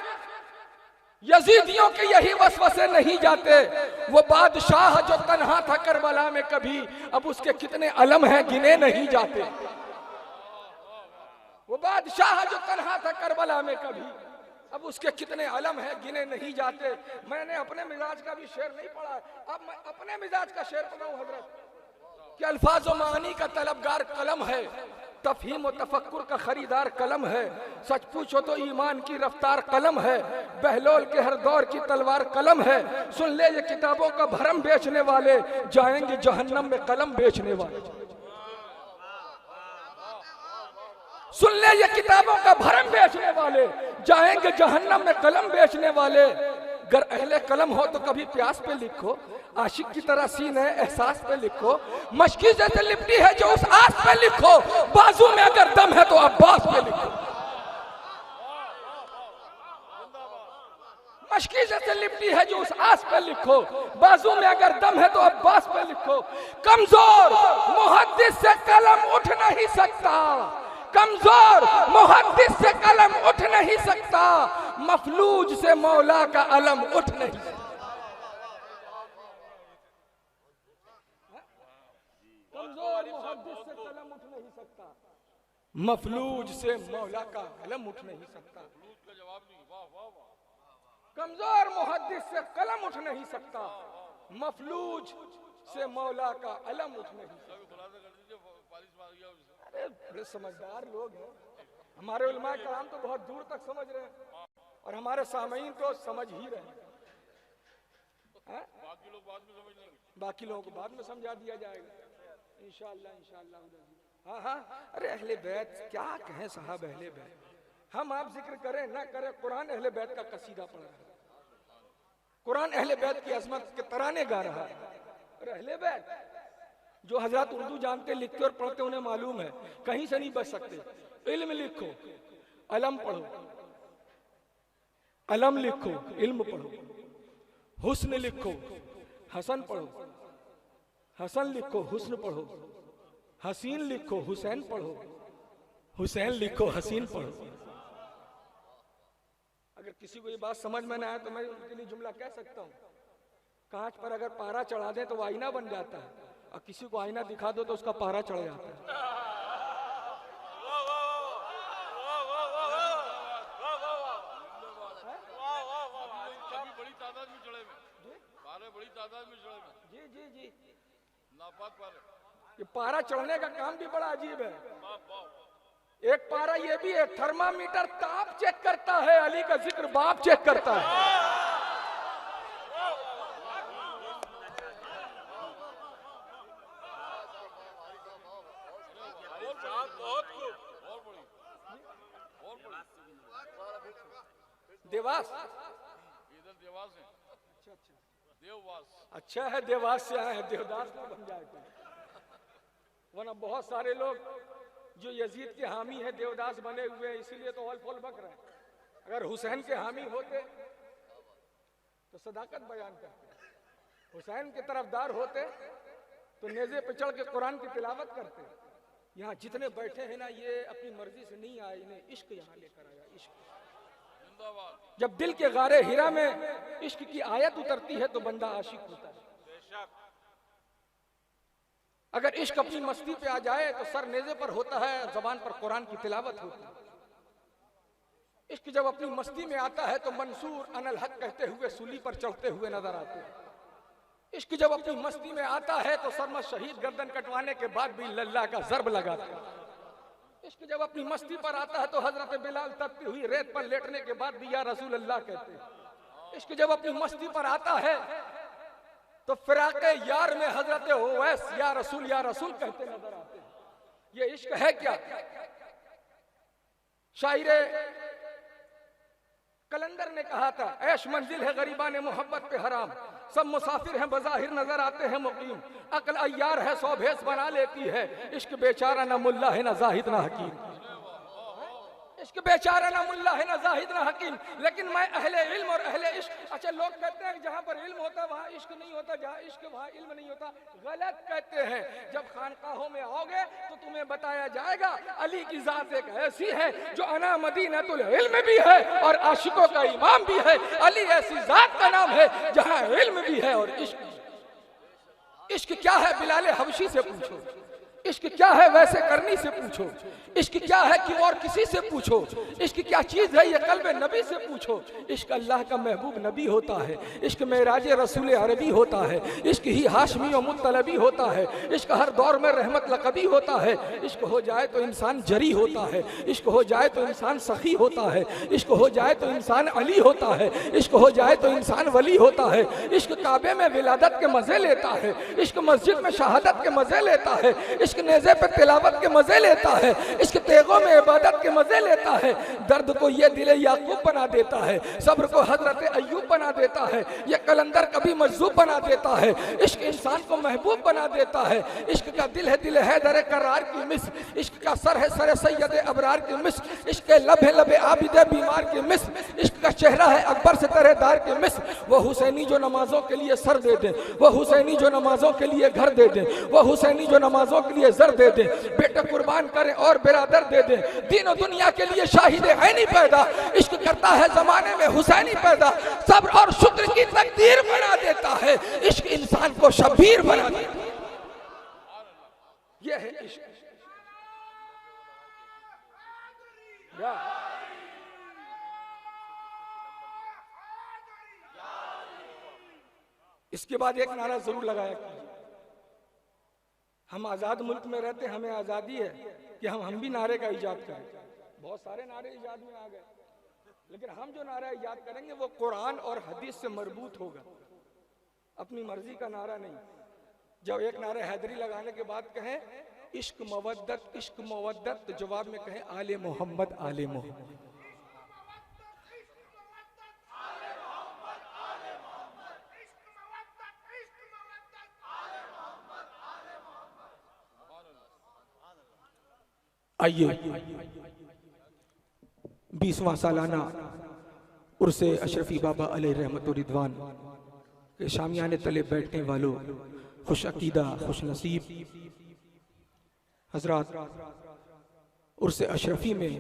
C: यजीदियों के यही वसवसे नहीं जाते। वो बादशाह जो तन्हा था करबला में कभी, अब उसके कितने अलम हैं गिने नहीं जाते। वो बादशाह जो तन्हा था करबला में कभी, अब उसके कितने अलम हैं गिने नहीं जाते। मैंने अपने मिजाज का भी शेर नहीं पढ़ा, अब मैं अपने मिजाज का शेर पढ़ाऊं हजरत कि अल्फाज व मानी का तलबगार कलम है, तफहीम व तफक्कुर का खरीदार कलम है। सच पूछो तो ईमान की रफ्तार कलम है, बहलोल के हर दौर की तलवार कलम है। सुन ले ये किताबों का भरम बेचने वाले, जाएंगे जहन्नम में कलम बेचने वाले। सुन ले ये किताबों का भरम बेचने वाले, जाएंगे जहन्नम में कलम बेचने वाले। अगर अहले कलम हो तो कभी प्यास पे लिखो, आशिक की तरह सीन है एहसास पे लिखो, मशकी जैसे लिपटी है जो उस आस पे लिखो, बाजू में अगर दम है तो अब्बास पे लिखो। मशकी जैसे लिपटी है जो उस आस पे लिखो, बाजू में अगर दम है तो अब्बास पे लिखो। कमजोर मुहद्दिस से कलम उठ नहीं सकता, कमजोर मुहद्दिस से कलम उठ नहीं सकता, मफलूज से मौला का अलम उठ नहीं सकता। कमजोर मुहद्दिस से कलम उठ नहीं सकता, मफलूज से मौला का अलम उठ नहीं सकता। कमजोर मुहद्दिस से कलम उठ नहीं सकता, मफलूज से मौला का अलम उठ नहीं सकता। अरे बड़े समझदार लोग हैं हमारे उलमा कराम, तो बहुत दूर तक समझ रहे हैं और हमारे सामईन तो समझ ही रहे हैं। बाकी लोग बाद में समझ लेंगे, बाकी लोगों को बाद में समझा दिया जाएगा इंशाअल्लाह इंशाअल्लाह। हाँ हाँ, अरे अहले बैत क्या कहें साहब, अहले बैत हम आप जिक्र करें ना करें, कुरान अहले बैत का कसीदा पढ़ रहा है, कुरान अहले बैत की अजमत के तराने गा रहा है। और अहले बैत जो हजरत उर्दू जानते लिखते और पढ़ते उन्हें मालूम है कहीं से नहीं बच सकते। इल्म लिखो, अलम पढ़ो, अलम लिखो, इल्म पढ़ो, हुस्न लिखो, हसन पढ़ो, हसन लिखो, हुस्न पढ़ो, हसीन लिखो, हुसैन पढ़ो, हुसैन लिखो, हसीन पढ़ो। अगर किसी को ये बात समझ में ना आए तो मैं उनके लिए जुमला कह सकता हूँ, कांच पर अगर पारा चढ़ा दे तो वो आईना बन जाता है, और किसी को आईना दिखा दो तो उसका पारा चढ़ जाता है।
F: बड़ी तादाद में चढ़े में, पारे बड़ी तादाद में चढ़े में।
C: जी जी जी,
F: नापाक पारे।
C: ये पारा चढ़ने का काम भी बड़ा अजीब है। एक पारा ये भी है, थर्मामीटर ताप चेक करता है, अली का जिक्र बाप चेक करता है। देवास,
F: इधर देवास है। देववास।
C: अच्छा है देवास से आए हैं, देवदास ना बन जाए कोई। वरना बहुत सारे लोग जो यजीद के हामी हैं देवदास बने हुए हैं, इसीलिए तो हॉल फॉल बक रहे हैं। अगर हुसैन के हामी होते तो सदाकत बयान करते, हुसैन के तरफदार होते तो नेज़े पे चढ़ के कुरान की तिलावत करते। यहाँ जितने बैठे हैं ना, ये अपनी मर्जी से नहीं आए, इन्हें इश्क यहाँ लेकर आया। इश्क जब दिल के गारे हिरा में इश्क की आयत उतरती है तो बंदा आशिक होता है। अगर इश्क अपनी मस्ती पे आ जाए तो सर नेज़े पर होता है, जबान पर कुरान की तिलावत होती है। इश्क जब अपनी मस्ती में आता है तो मंसूर अनल हक कहते हुए सूली पर चढ़ते हुए नजर आते हैं। इश्क जब अपनी मस्ती में आता है तो सरमद शहीद गर्दन कटवाने के बाद भी लल्ला का ज़र्ब लगाते हैं। इश्क जब अपनी मस्ती पर आता है तो हजरत बिलाल तपती हुई रेत पर लेटने के बाद भी या रसूल अल्लाह कहते हैं। इश्क जब अपनी मस्ती पर आता है तो फिराके यार में हजरत ओवैस या रसूल कहते नजर आते हैं। ये इश्क है क्या? शायरे कलंदर ने कहा था, ऐश मंजिल है गरीबान मोहब्बत पे हराम, सब मुसाफिर हैं बज़ाहिर नजर आते हैं मुकीम, अक्ल अय्यार है सौ भेस बना लेती है, इश्क बेचारा न मुल्ला है न जाहिद न हकीम। इश्क बेचारा ना मुल्ला है ना जाहिद ना हकीम। लेकिन मैं अहले इल्म और अहले इश्क, अच्छा लोग कहते हैं कि जहाँ पर इल्म होता है वहाँ इश्क नहीं होता, जहाँ इश्क वहाँ इल्म नहीं होता। गलत कहते हैं। जब खानकाहों में आओगे तो तुम्हें बताया जाएगा अली की जात एक ऐसी है जो अना मदीनतुल इल्म भी है और आशिकों का इमाम भी है। अली ऐसी जात का नाम है जहाँ इल्म भी है और इश्क। इश्क क्या है बिलाल हबशी से पूछो, इश्क क्या है वैसे करनी से पूछो, इश्क क्या है कि और किसी से पूछो, इश्क क्या चीज है ये कल्बे नबी से पूछो। इश्क अल्लाह का महबूब नबी होता है, इश्क मेराज रसूल अरबी होता है, इश्क ही हाशमी और मुत्तलबी होता है, इश्क हर दौर में रहमत लकबी होता है। इश्क हो जाए तो इंसान जरी होता है, इश्क हो जाए तो इंसान सखी होता है, इश्क हो जाए तो इंसान अली होता है, इश्क हो जाए तो इंसान वली होता है। इश्क काबे में विलादत के मजे लेता है, इश्क मस्जिद में शहादत के मजे लेता है, इश्क नेज़े पे तिलावत के मजे लेता है, इश्क तेगों में इबादत के मजे लेता है। दर्द को ये दिल याकूब बना देता है, सब्र को हजरत अय्यूब बना देता है, ये कलंदर कभी मजजूब बना देता है। इश्क इंसान को महबूब बना देता है। इश्क का दिल है दर करार की मिस, इश्क का सर है सर सैयद अबरार की मिस, इश्क के लब है लबे आबिद बीमार की मिस, इश्क का चेहरा है अकबर से तरहेदार की मिस। वो हुसैनी जो नमाजों के लिए सर दे दे, वो हुसैनी जो नमाजों के लिए घर दे दे, वो हुसैनी जो नमाजों के लिए जर दे दे, बेटा कुर्बान करे और बिरादर दे दे। दीन और दुनिया के लिए शाहिद है नहीं पैदा, इश्क करता है जमाने में हुसैनी पैदा। सब्र और शुक्र की तकदीर बना देता है, इश्क इंसान को शबीर बना देता है। ये है इश्क। इसके बाद एक नारा जरूर लगाया कीजिए, हम आजाद मुल्क में रहते, हमें आजादी है कि हम भी नारे का इजाद करें। बहुत सारे नारे इजाद में आ गए, लेकिन हम जो नारा इजाद करेंगे वो कुरान और हदीस से मरबूत होगा, अपनी मर्जी का नारा नहीं। जब एक नारे हैदरी लगाने के बाद कहें इश्क मवद्दत, तो जवाब में कहें आले मोहम्मद आले मोहम्मद। आइए 20वां सालाना उर्से अशरफी बाबा अलैहि रहमत व रिदवान के शामियाने तले बैठने वालों, खुश अकीदा खुश नसीब हजरात, उर्से अशरफी में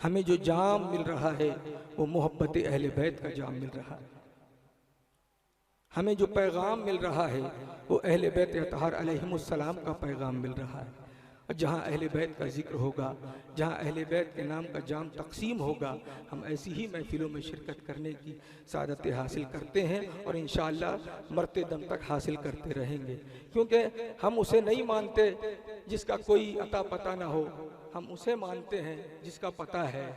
C: हमें जो जाम मिल रहा है वो मोहब्बत अहले बैत का जाम मिल रहा है। हमें जो पैगाम मिल रहा है वो अहले बैत अतहार अलैहिमुस्सलाम का पैगाम मिल रहा है। जहाँ अहले बैत का जिक्र होगा, जहाँ अहले बैत के नाम का जाम तकसीम होगा, हम ऐसी ही महफिलों में शिरकत करने की सादत हासिल करते हैं और इंशाअल्लाह मरते दम तक हासिल करते रहेंगे। क्योंकि हम उसे नहीं मानते जिसका कोई अता पता ना हो, हम उसे मानते हैं जिसका पता है।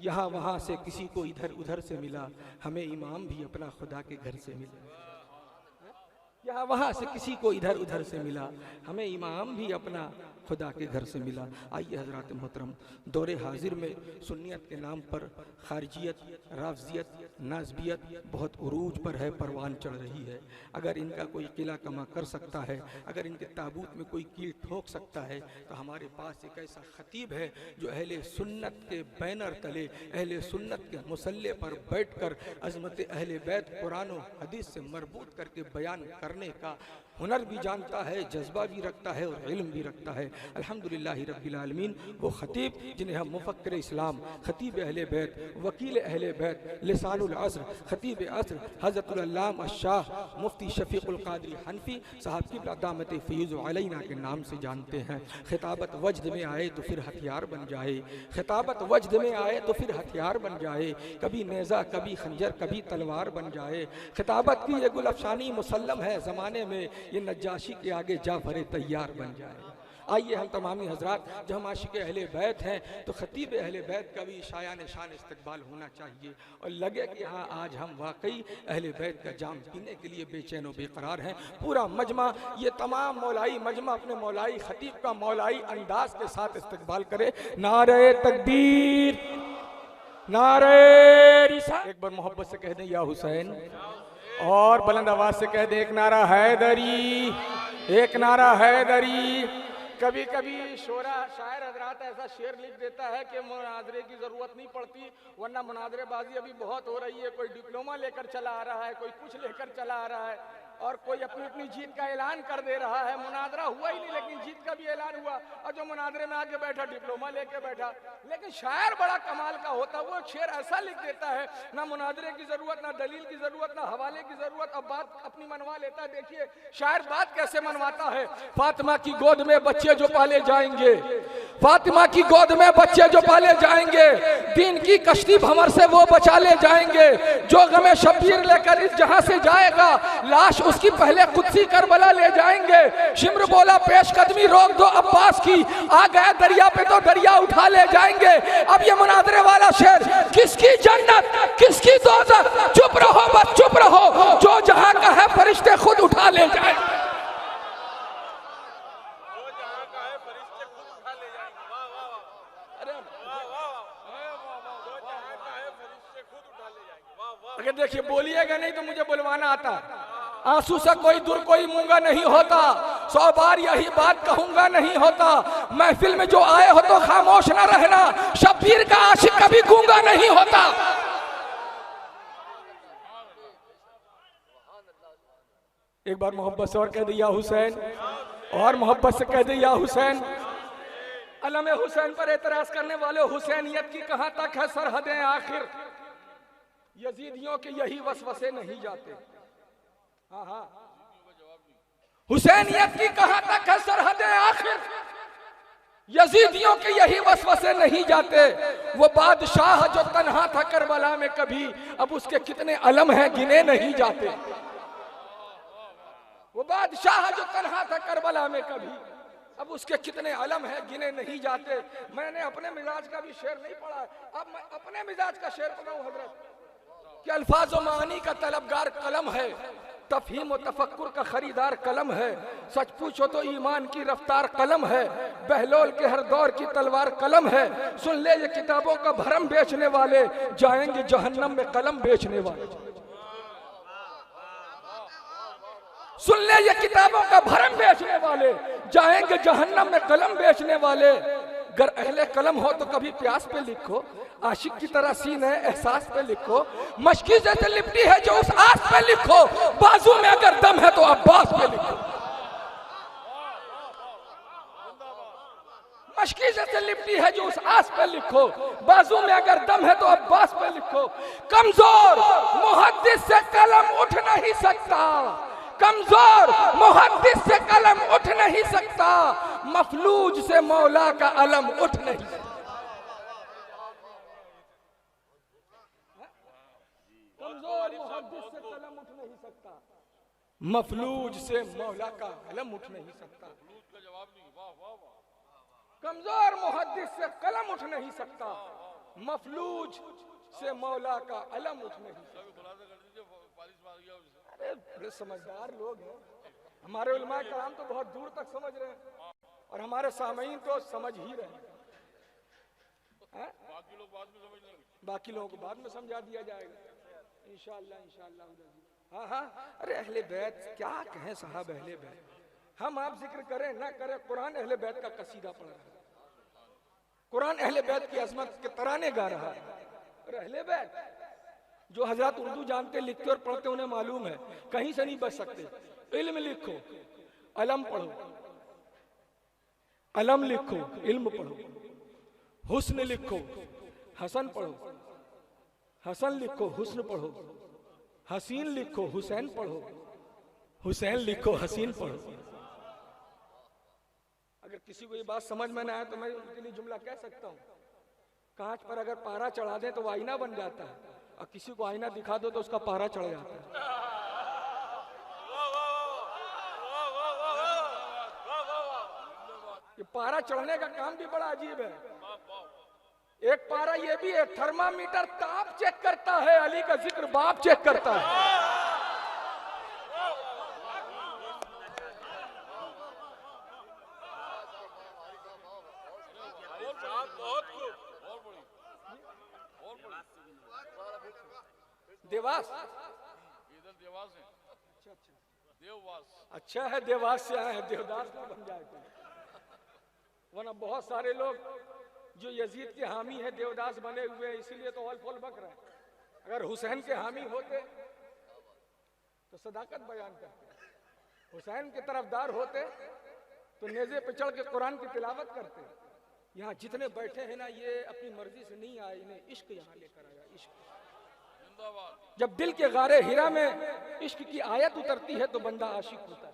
C: यहाँ वहाँ से किसी को इधर उधर से मिला, हमें इमाम भी अपना खुदा के घर से मिला। यहाँ वहाँ से किसी को इधर उधर से मिला, हमें इमाम भी अपना खुदा के घर से मिला। आइए हजरात मोहतरम, दौरे हाजिर में सुन्नियत के नाम पर खारजियत, राफजियत, नाज़बियत बहुत उरूज पर है, परवान चढ़ रही है। अगर इनका कोई किला कमा कर सकता है, अगर इनके ताबूत में कोई कील ठोक सकता है, तो हमारे पास एक ऐसा खतीब है जो अहले सुन्नत के बैनर तले, अहले सुन्नत के मुसल्ले पर बैठकर अज़मत अहले बैत कुरान और हदीस से मरबूत करके बयान करने का हुनर भी जानता है, जज्बा भी रखता है और इल्म भी रखता है। अल्हम्दुलिल्लाह रब्बिल आलमीन, वो खतीब जिन्हें हम मुफक्किर इस्लाम, खतीब अहले बैत, वकील अहले बैत, लिसानुल अस्र, खतीब अस्र हज़रतुल अल्लामा शाह मुफ्ती शफीकुल कादरी हनफी साहब की दामत फ़ैज़ अलैना के नाम से जानते हैं। खिताबत वजद में आए तो फिर हथियार बन जाए, खिताबत वजद में आए तो फिर हथियार बन जाए, कभी नेज़ा कभी खंजर कभी तलवार बन जाए। खिताबत की ये गुलअफ़शानी मुसल्लम है ज़माने में, ये नज्जाशी के आगे जाफर तैयार बन जाए। आइए हम तमामी हजरात, जब हम आशिक अहले बैत हैं तो खतीब अहले बैत का भी शायान शान इस्तकबाल होना चाहिए और लगे कि हाँ आज हम वाकई अहले बैत का जाम पीने के लिए बेचैन और बेकरार हैं। पूरा मजमा, ये तमाम मौलाई मजमा अपने मौलाई खतीब का मौलाई अंदाज के साथ इस्तकबाल करे। नारे तकबीर, नारे रिसालत। एक बार मोहब्बत से कह दें या हुसैन, और बुलंद आवाज से कह दे एक नारा हैदरी, एक नारा हैदरी। कभी कभी शोरा शायर हजरात ऐसा शेर लिख देता है कि मुनाजरे की जरूरत नहीं पड़ती, वरना मुनाजरेबाजी अभी बहुत हो रही है। कोई डिप्लोमा लेकर चला आ रहा है, कोई कुछ लेकर चला आ रहा है, और कोई अपनी अपनी जीत का ऐलान कर दे रहा है। मुनाजरा हुआ ही नहीं लेकिन जीत का भी ऐलान हुआ, और जो मुनाजरे में आके बैठा डिप्लोमा लेके बैठा। लेकिन शायर बड़ा कमाल का होता है, वो शेर ऐसा लिख देता है, ना मुनाजरे की जरूरत, ना दलील की जरूरत, ना हवाले की जरूरत, अब बात अपनी मनवा लेता है। देखिए शायर बात कैसे मनवाता है। फातिमा की गोद में बच्चे जो पाले जाएंगे, फातिमा की गोद में बच्चे जो पाले जाएंगे, दीन की कश्ती भंवर से वो बचा ले जाएंगे। जो गमे शब्बीर लेकर इस जहां से जाएगा, लाश उसकी पहले कुदसी करबला ले जाएंगे। शिम्र बोला पेश कदमी रोक दो अब्बास की, आ गया दरिया पे तो दरिया उठा ले जाएंगे। अब ये मुनाजरे वाला शेर, किसकी जन्नत किसकी दोज़ख, चुप रहो बस चुप रहो, जो जहां का है फरिश्ते खुद उठा ले जाएंगे। देखिए बोलिएगा नहीं तो मुझे बुलवाना आता है। आंसू से कोई दूर कोई मूंगा नहीं होता, 100 बार यही बात कहूंगा नहीं होता। महफिल में जो आए हो तो खामोश न रहना, शब्बीर का आशिक कभी गूंगा नहीं होता। एक बार मोहब्बत से और कह दिया हुसैन, और मोहब्बत से कह दिया हुसैन। अलम हुसैन पर एतराज करने वाले, हुसैनियत की कहां तक है सरहदें आखिर, यजीदियों के यही वसवसे नहीं जाते। हाँ हाँ, हुसैनियत की कहां तक है सरहदें आखिर, यजीदियों के यही वसवसे नहीं जाते। वो बादशाह जो तन्हा था करबला में कभी, अब उसके कितने अलम हैं गिने नहीं जाते। वो बादशाह जो तन्हा था करबला में कभी, अब उसके कितने अलम हैं गिने नहीं जाते। मैंने अपने मिजाज का भी शेर नहीं पढ़ा, अब मैं अपने मिजाज का शेर पढ़ाऊं हजरत कि अल्फाज व मानी का तलबगार कलम है, तफहीम व तफक्कुर का खरीदार कलम है। सच पूछो तो ईमान की रफ्तार कलम है, बहलोल के हर दौर की तलवार कलम है। सुन ले ये किताबों का भरम बेचने वाले, जाएंगे जहन्नम में कलम बेचने वाले। सुन ले ये किताबों का भरम बेचने वाले, जाएंगे जहन्नम में कलम बेचने वाले। अगर अहले कलम हो तो कभी प्यास पे लिखो, आशिक की तरह सीन है एहसास पे लिखो। मशकी जैसे लिपटी है जो उस आस पे लिखो, बाजू में अगर दम है तो अब्बास पे लिखो। मशकी जैसे लिपटी है जो उस आस पे लिखो, बाजू में अगर दम है तो अब्बास पे लिखो। कमजोर मुहद्दिस से कलम उठ नहीं सकता, कमजोर मुहद्दिस से कलम उठ नहीं सकता, मफलूज से मौला का अलम उठ नहीं सकता। कमजोर मुहद्दिस से कलम उठ नहीं सकता, मफलूज से मौला का अलम उठ नहीं सकता। कमजोर मुहद्दिस से कलम उठ नहीं सकता, मफलूज से मौला का अलम उठ नहीं सकता। अरे बड़े समझदार लोग हैं हमारे उलमा कराम, तो बहुत दूर तक समझ रहे हैं और हमारे सामईन तो समझ ही रहे हैं।
F: बाकी लोग बाद में समझ लेंगे,
C: बाकी लोगों को बाद में समझा दिया जाएगा इंशाअल्लाह इंशाअल्लाह। हाँ हाँ, अरे अहले बैत क्या कहें साहब, अहले बैत हम आप जिक्र करें ना करें, कुरान अहले बैत का कसीदा पढ़ रहा है, कुरान अहले बैत की अजमत के तराने गा रहा है। और अहले बैत जो हजरत उर्दू जानते लिखते और पढ़ते उन्हें मालूम है कहीं से नहीं बच सकते। इल्म लिखो, अलम पढ़ो, अलम लिखो, इल्म पढ़ो। हुस्न लिखो, हसन पढ़ो, हसन लिखो, हुस्न पढ़ो। हसीन लिखो, हुसैन पढ़ो, हुसैन लिखो, हसीन पढ़ो। अगर किसी को ये बात समझ में ना आए तो मैं उनके लिए जुमला कह सकता हूँ, कांच पर अगर पारा चढ़ा दे तो वो आईना बन जाता है, और किसी को आईना दिखा दो तो उसका पारा चढ़ जाता है। ये पारा चढ़ने का काम भी बड़ा अजीब है। एक पारा ये भी है, थर्मामीटर ताप चेक करता है, अली का जिक्र बाप चेक करता है। देवास,
F: इधर देवास है, देववास।
C: अच्छा है देवास से आए हैं, देवदास ना बन जाए तो। वरना बहुत सारे लोग जो यजीद के हामी हैं देवदास बने हुए हैं, इसीलिए तो हॉल फॉल बक रहे हैं। अगर हुसैन के हामी होते तो सदाकत बयान करते, हुसैन के तरफदार होते तो नेज़े पे चढ़ के कुरान की तिलावत करते। यहाँ जितने बैठे हैं ना, ये अपनी मर्जी से नहीं आए, इन्हें इश्क यहाँ लेकर आया। इश्क जब दिल के गारे हिरा में इश्क की आयत उतरती है तो बंदा आशिक होता है।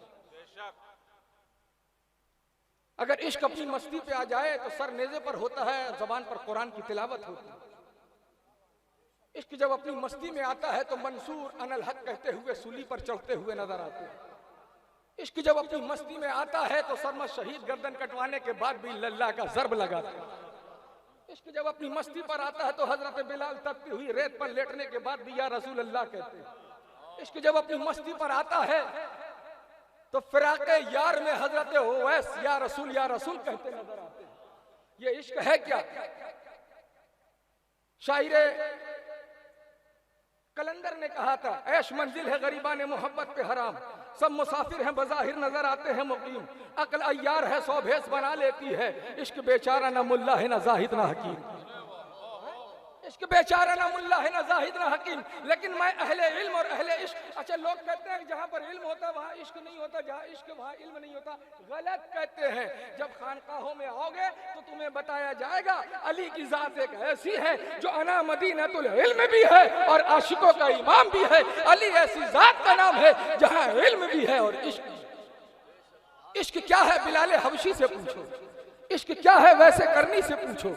C: अगर इश्क अपनी मस्ती पे आ जाए तो सर नेज़े पर होता है, जबान पर कुरान की तिलावत होती है। इश्क जब अपनी मस्ती में आता है तो मंसूर अनल हक कहते हुए सूली पर चढ़ते हुए नजर आते हैं। इश्क जब अपनी मस्ती में आता है तो सरमद शहीद गर्दन कटवाने के बाद भी लल्ला का ज़र्ब लगाते हैं। इश्क जब अपनी मस्ती पर आता है तो हजरत बिलाल तपती हुई रेत पर लेटने के बाद भी या रसूल अल्लाह कहते हैं। इश्क जब अपनी मस्ती पर आता है तो फिराके यार में हजरत ओवैस या रसूल कहते नजर आते हैं। ये इश्क है क्या? शायरे कलंदर ने कहा था, ऐश मंजिल है गरीबान मोहब्बत पे हराम, सब मुसाफिर हैं बज़ाहिर नजर आते हैं मुकीम, अक्ल अय्यार है सौ भेस बना लेती है, इश्क बेचारा ना मुल्ला है ना जाहिद ना हकीम। इश्क बेचारा ना मुल्ला है ना जाहिद ना हकीम। लेकिन मैं अहले इल्म और अहले इश्क, अच्छा लोग कहते हैं जहाँ पर इल्म होता है वहाँ इश्क नहीं होता, जहाँ इश्क वहाँ इल्म नहीं होता। गलत कहते हैं। जब खानकाहों में आओगे तो तुम्हें बताया जाएगा अली की जात एक ऐसी है जो अना मदीनतुल इल्म भी है और आशिकों का इमाम भी है। अली ऐसी जात का नाम है जहाँ इल्म भी है और इश्क। इश्क क्या है बिलाल हबशी से पूछो, इश्क क्या है वैसे करनी से पूछो,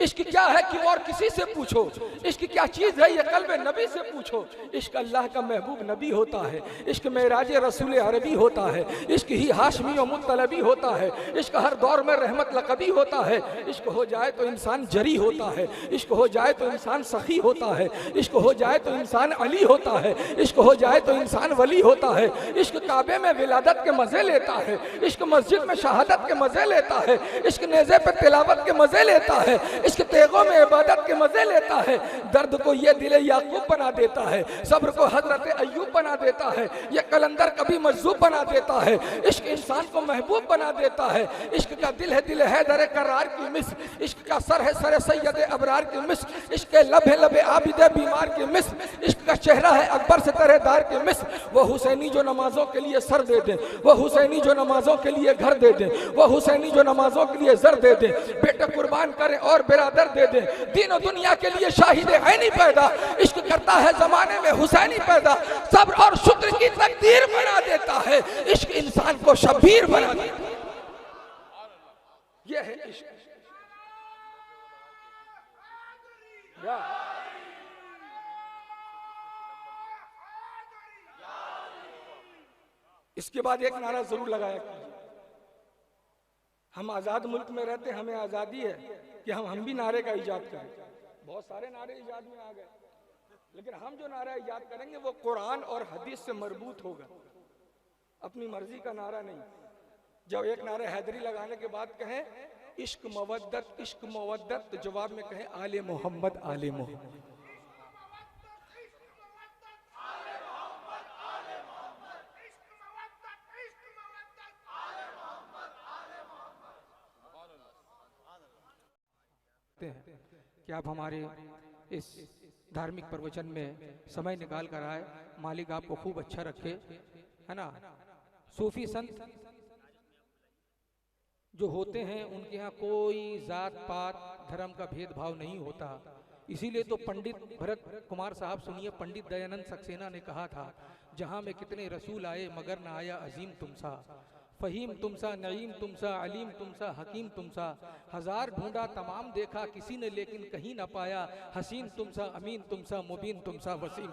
C: इश्क क्या है कि और किसी से पूछो, इश्क क्या चीज है ये कल्बे नबी से पूछो। इश्क अल्लाह का महबूब नबी होता है, इश्क मेराज रसूल अरबी होता है, इश्क ही हाशमी और मुत्तलबी होता है, इश्क हर दौर में रहमत लकबी होता है। इश्क हो जाए तो इंसान जरी होता है, इश्क हो जाए तो इंसान सखी होता है, इश्क हो जाए तो इंसान अली होता है, इश्क हो जाए तो इंसान वली होता है। इश्क काबे में विलादत के मजे लेता है, इश्क मस्जिद में शहादत के मजे लेता है, इश्क नेज़े पे तिलावत के मजे लेता है, इश्क तेगों में इबादत के मजे लेता है। दर्द को ये दिले याकूब बना देता है, सब्र को हजरत अय्यूब बना देता है, ये कलंदर कभी मजजूब बना देता है। इश्क इंसान को महबूब बना देता है। इश्क का दिल है हैदर करार की मिस, इश्क का सर है सर सैयद अबरार की मिस, इश्क के लब है लबे आबिद बीमार की मिस, इश्क का चेहरा है अकबर से तरहेदार की मिस। वो हुसैनी जो नमाजों के लिए सर दे दे, वो हुसैनी जो नमाजों के लिए घर दे दे, वो हुसैनी जो नमाजों के लिए जर दे दे, बेटे कुर्बान करे और बिरादर दे दे। दीन दुनिया के लिए शाहिद ऐनी पैदा, इश्क करता है जमाने में हुसैनी पैदा। सब्र और शुक्र की तकदीर बना देता है, इश्क इंसान को शबीर बना देता है। यह है इश्क। इसके बाद एक नारा जरूर लगाया कीजिए, हम आज़ाद मुल्क में रहते, हमें आज़ादी है कि हम भी नारे का इजाद करें। बहुत सारे नारे इजाद में आ गए, लेकिन हम जो नारा इजाद करेंगे वो कुरान और हदीस से मरबूत होगा, अपनी मर्जी का नारा नहीं। जब एक नारे हैदरी लगाने के बाद कहें इश्क मवद्दत, तो जवाब में कहें आले मोहम्मद आले मोहम्मद। कि आप हमारे इस धार्मिक प्रवचन में समय निकाल कर आए। मालिक आपको खूब अच्छा रखे, है ना। सूफी संत जो होते हैं उनके यहाँ कोई जात पात धर्म का भेदभाव नहीं होता। इसीलिए तो पंडित भरत कुमार साहब सुनिए, पंडित दयानंद सक्सेना ने कहा था, जहाँ में कितने रसूल आए मगर ना आया अजीम तुमसा, फहीम तुमसा, नईम तुमसा, अलीम तुमसा, हकीम तुमसा। हजार ढूंढा तमाम देखा किसी ने लेकिन कहीं ना पाया, हसीन तुमसा, अमीन तुमसा, मुबीन तुमसा, वसीम।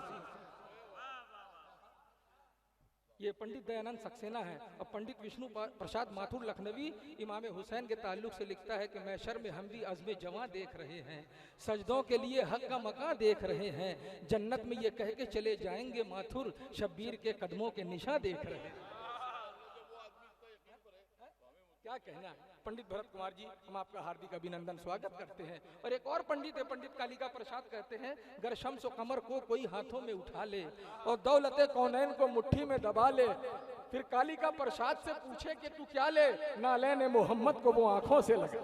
C: ये पंडित दयानंद सक्सेना है। और पंडित विष्णु प्रसाद माथुर लखनवी इमाम हुसैन के ताल्लुक से लिखता है कि मैशर में हम भी अज़्म जवां देख रहे हैं, सजदों के लिए हक का मकां देख रहे हैं, जन्नत में ये कह के चले जाएंगे माथुर, शब्बीर के कदमों के निशा देख रहे हैं। क्या कहना है पंडित भरत कुमार जी, हम आपका हार्दिक अभिनंदन स्वागत करते हैं। और एक और पंडित है, पंडित कालिका प्रसाद कहते हैं, गर शम्स कमर को कोई हाथों में उठा ले और दौलते कौनैन को मुट्ठी में दबा ले, फिर कालिका प्रसाद से पूछे कि तू क्या ले, नालैन मोहम्मद को वो आंखों से लगे,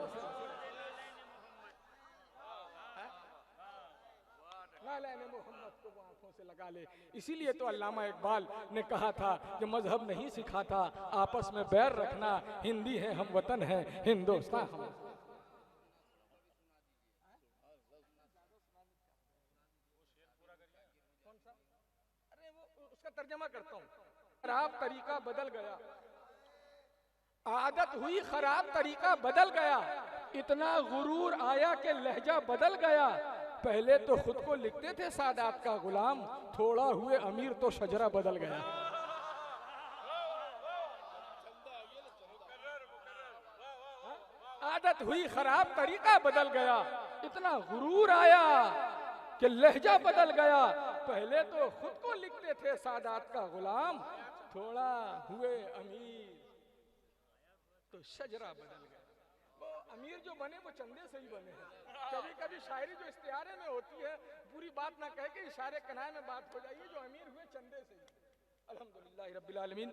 C: नालैन मोहम्मद को वो आंखों से लगा ले। इसीलिए तो अल्लामा इकबाल ने कहा था कि मजहब नहीं सिखाता आपस में बैर रखना, हिंदी है हम वतन है हिंदुस्तान हम। अरे वो उसका तर्जमा करता हूँ। खराब तरीका बदल गया, आदत हुई खराब तरीका बदल गया, इतना गुरूर आया कि लहजा बदल गया। पहले तो खुद को लिखते थे सादात का गुलाम, थोड़ा हुए अमीर तो शजरा बदल गया। आदत हुई खराब तरीका बदल गया, इतना गुरूर आया कि लहजा बदल गया। पहले तो खुद को लिखते थे सादात का गुलाम, थोड़ा हुए अमीर तो शजरा बदल गया। वो अमीर जो बने वो चंदे से ही बने हैं। कभी कभी शायरी जो इश्तिहारे में होती है पूरी बात ना कह के इशारे कनाए में बात हो जाइए, जो अमीर हुए चंदे से ही। अल्हम्दुलिल्लाह रब्बिल आलमीन।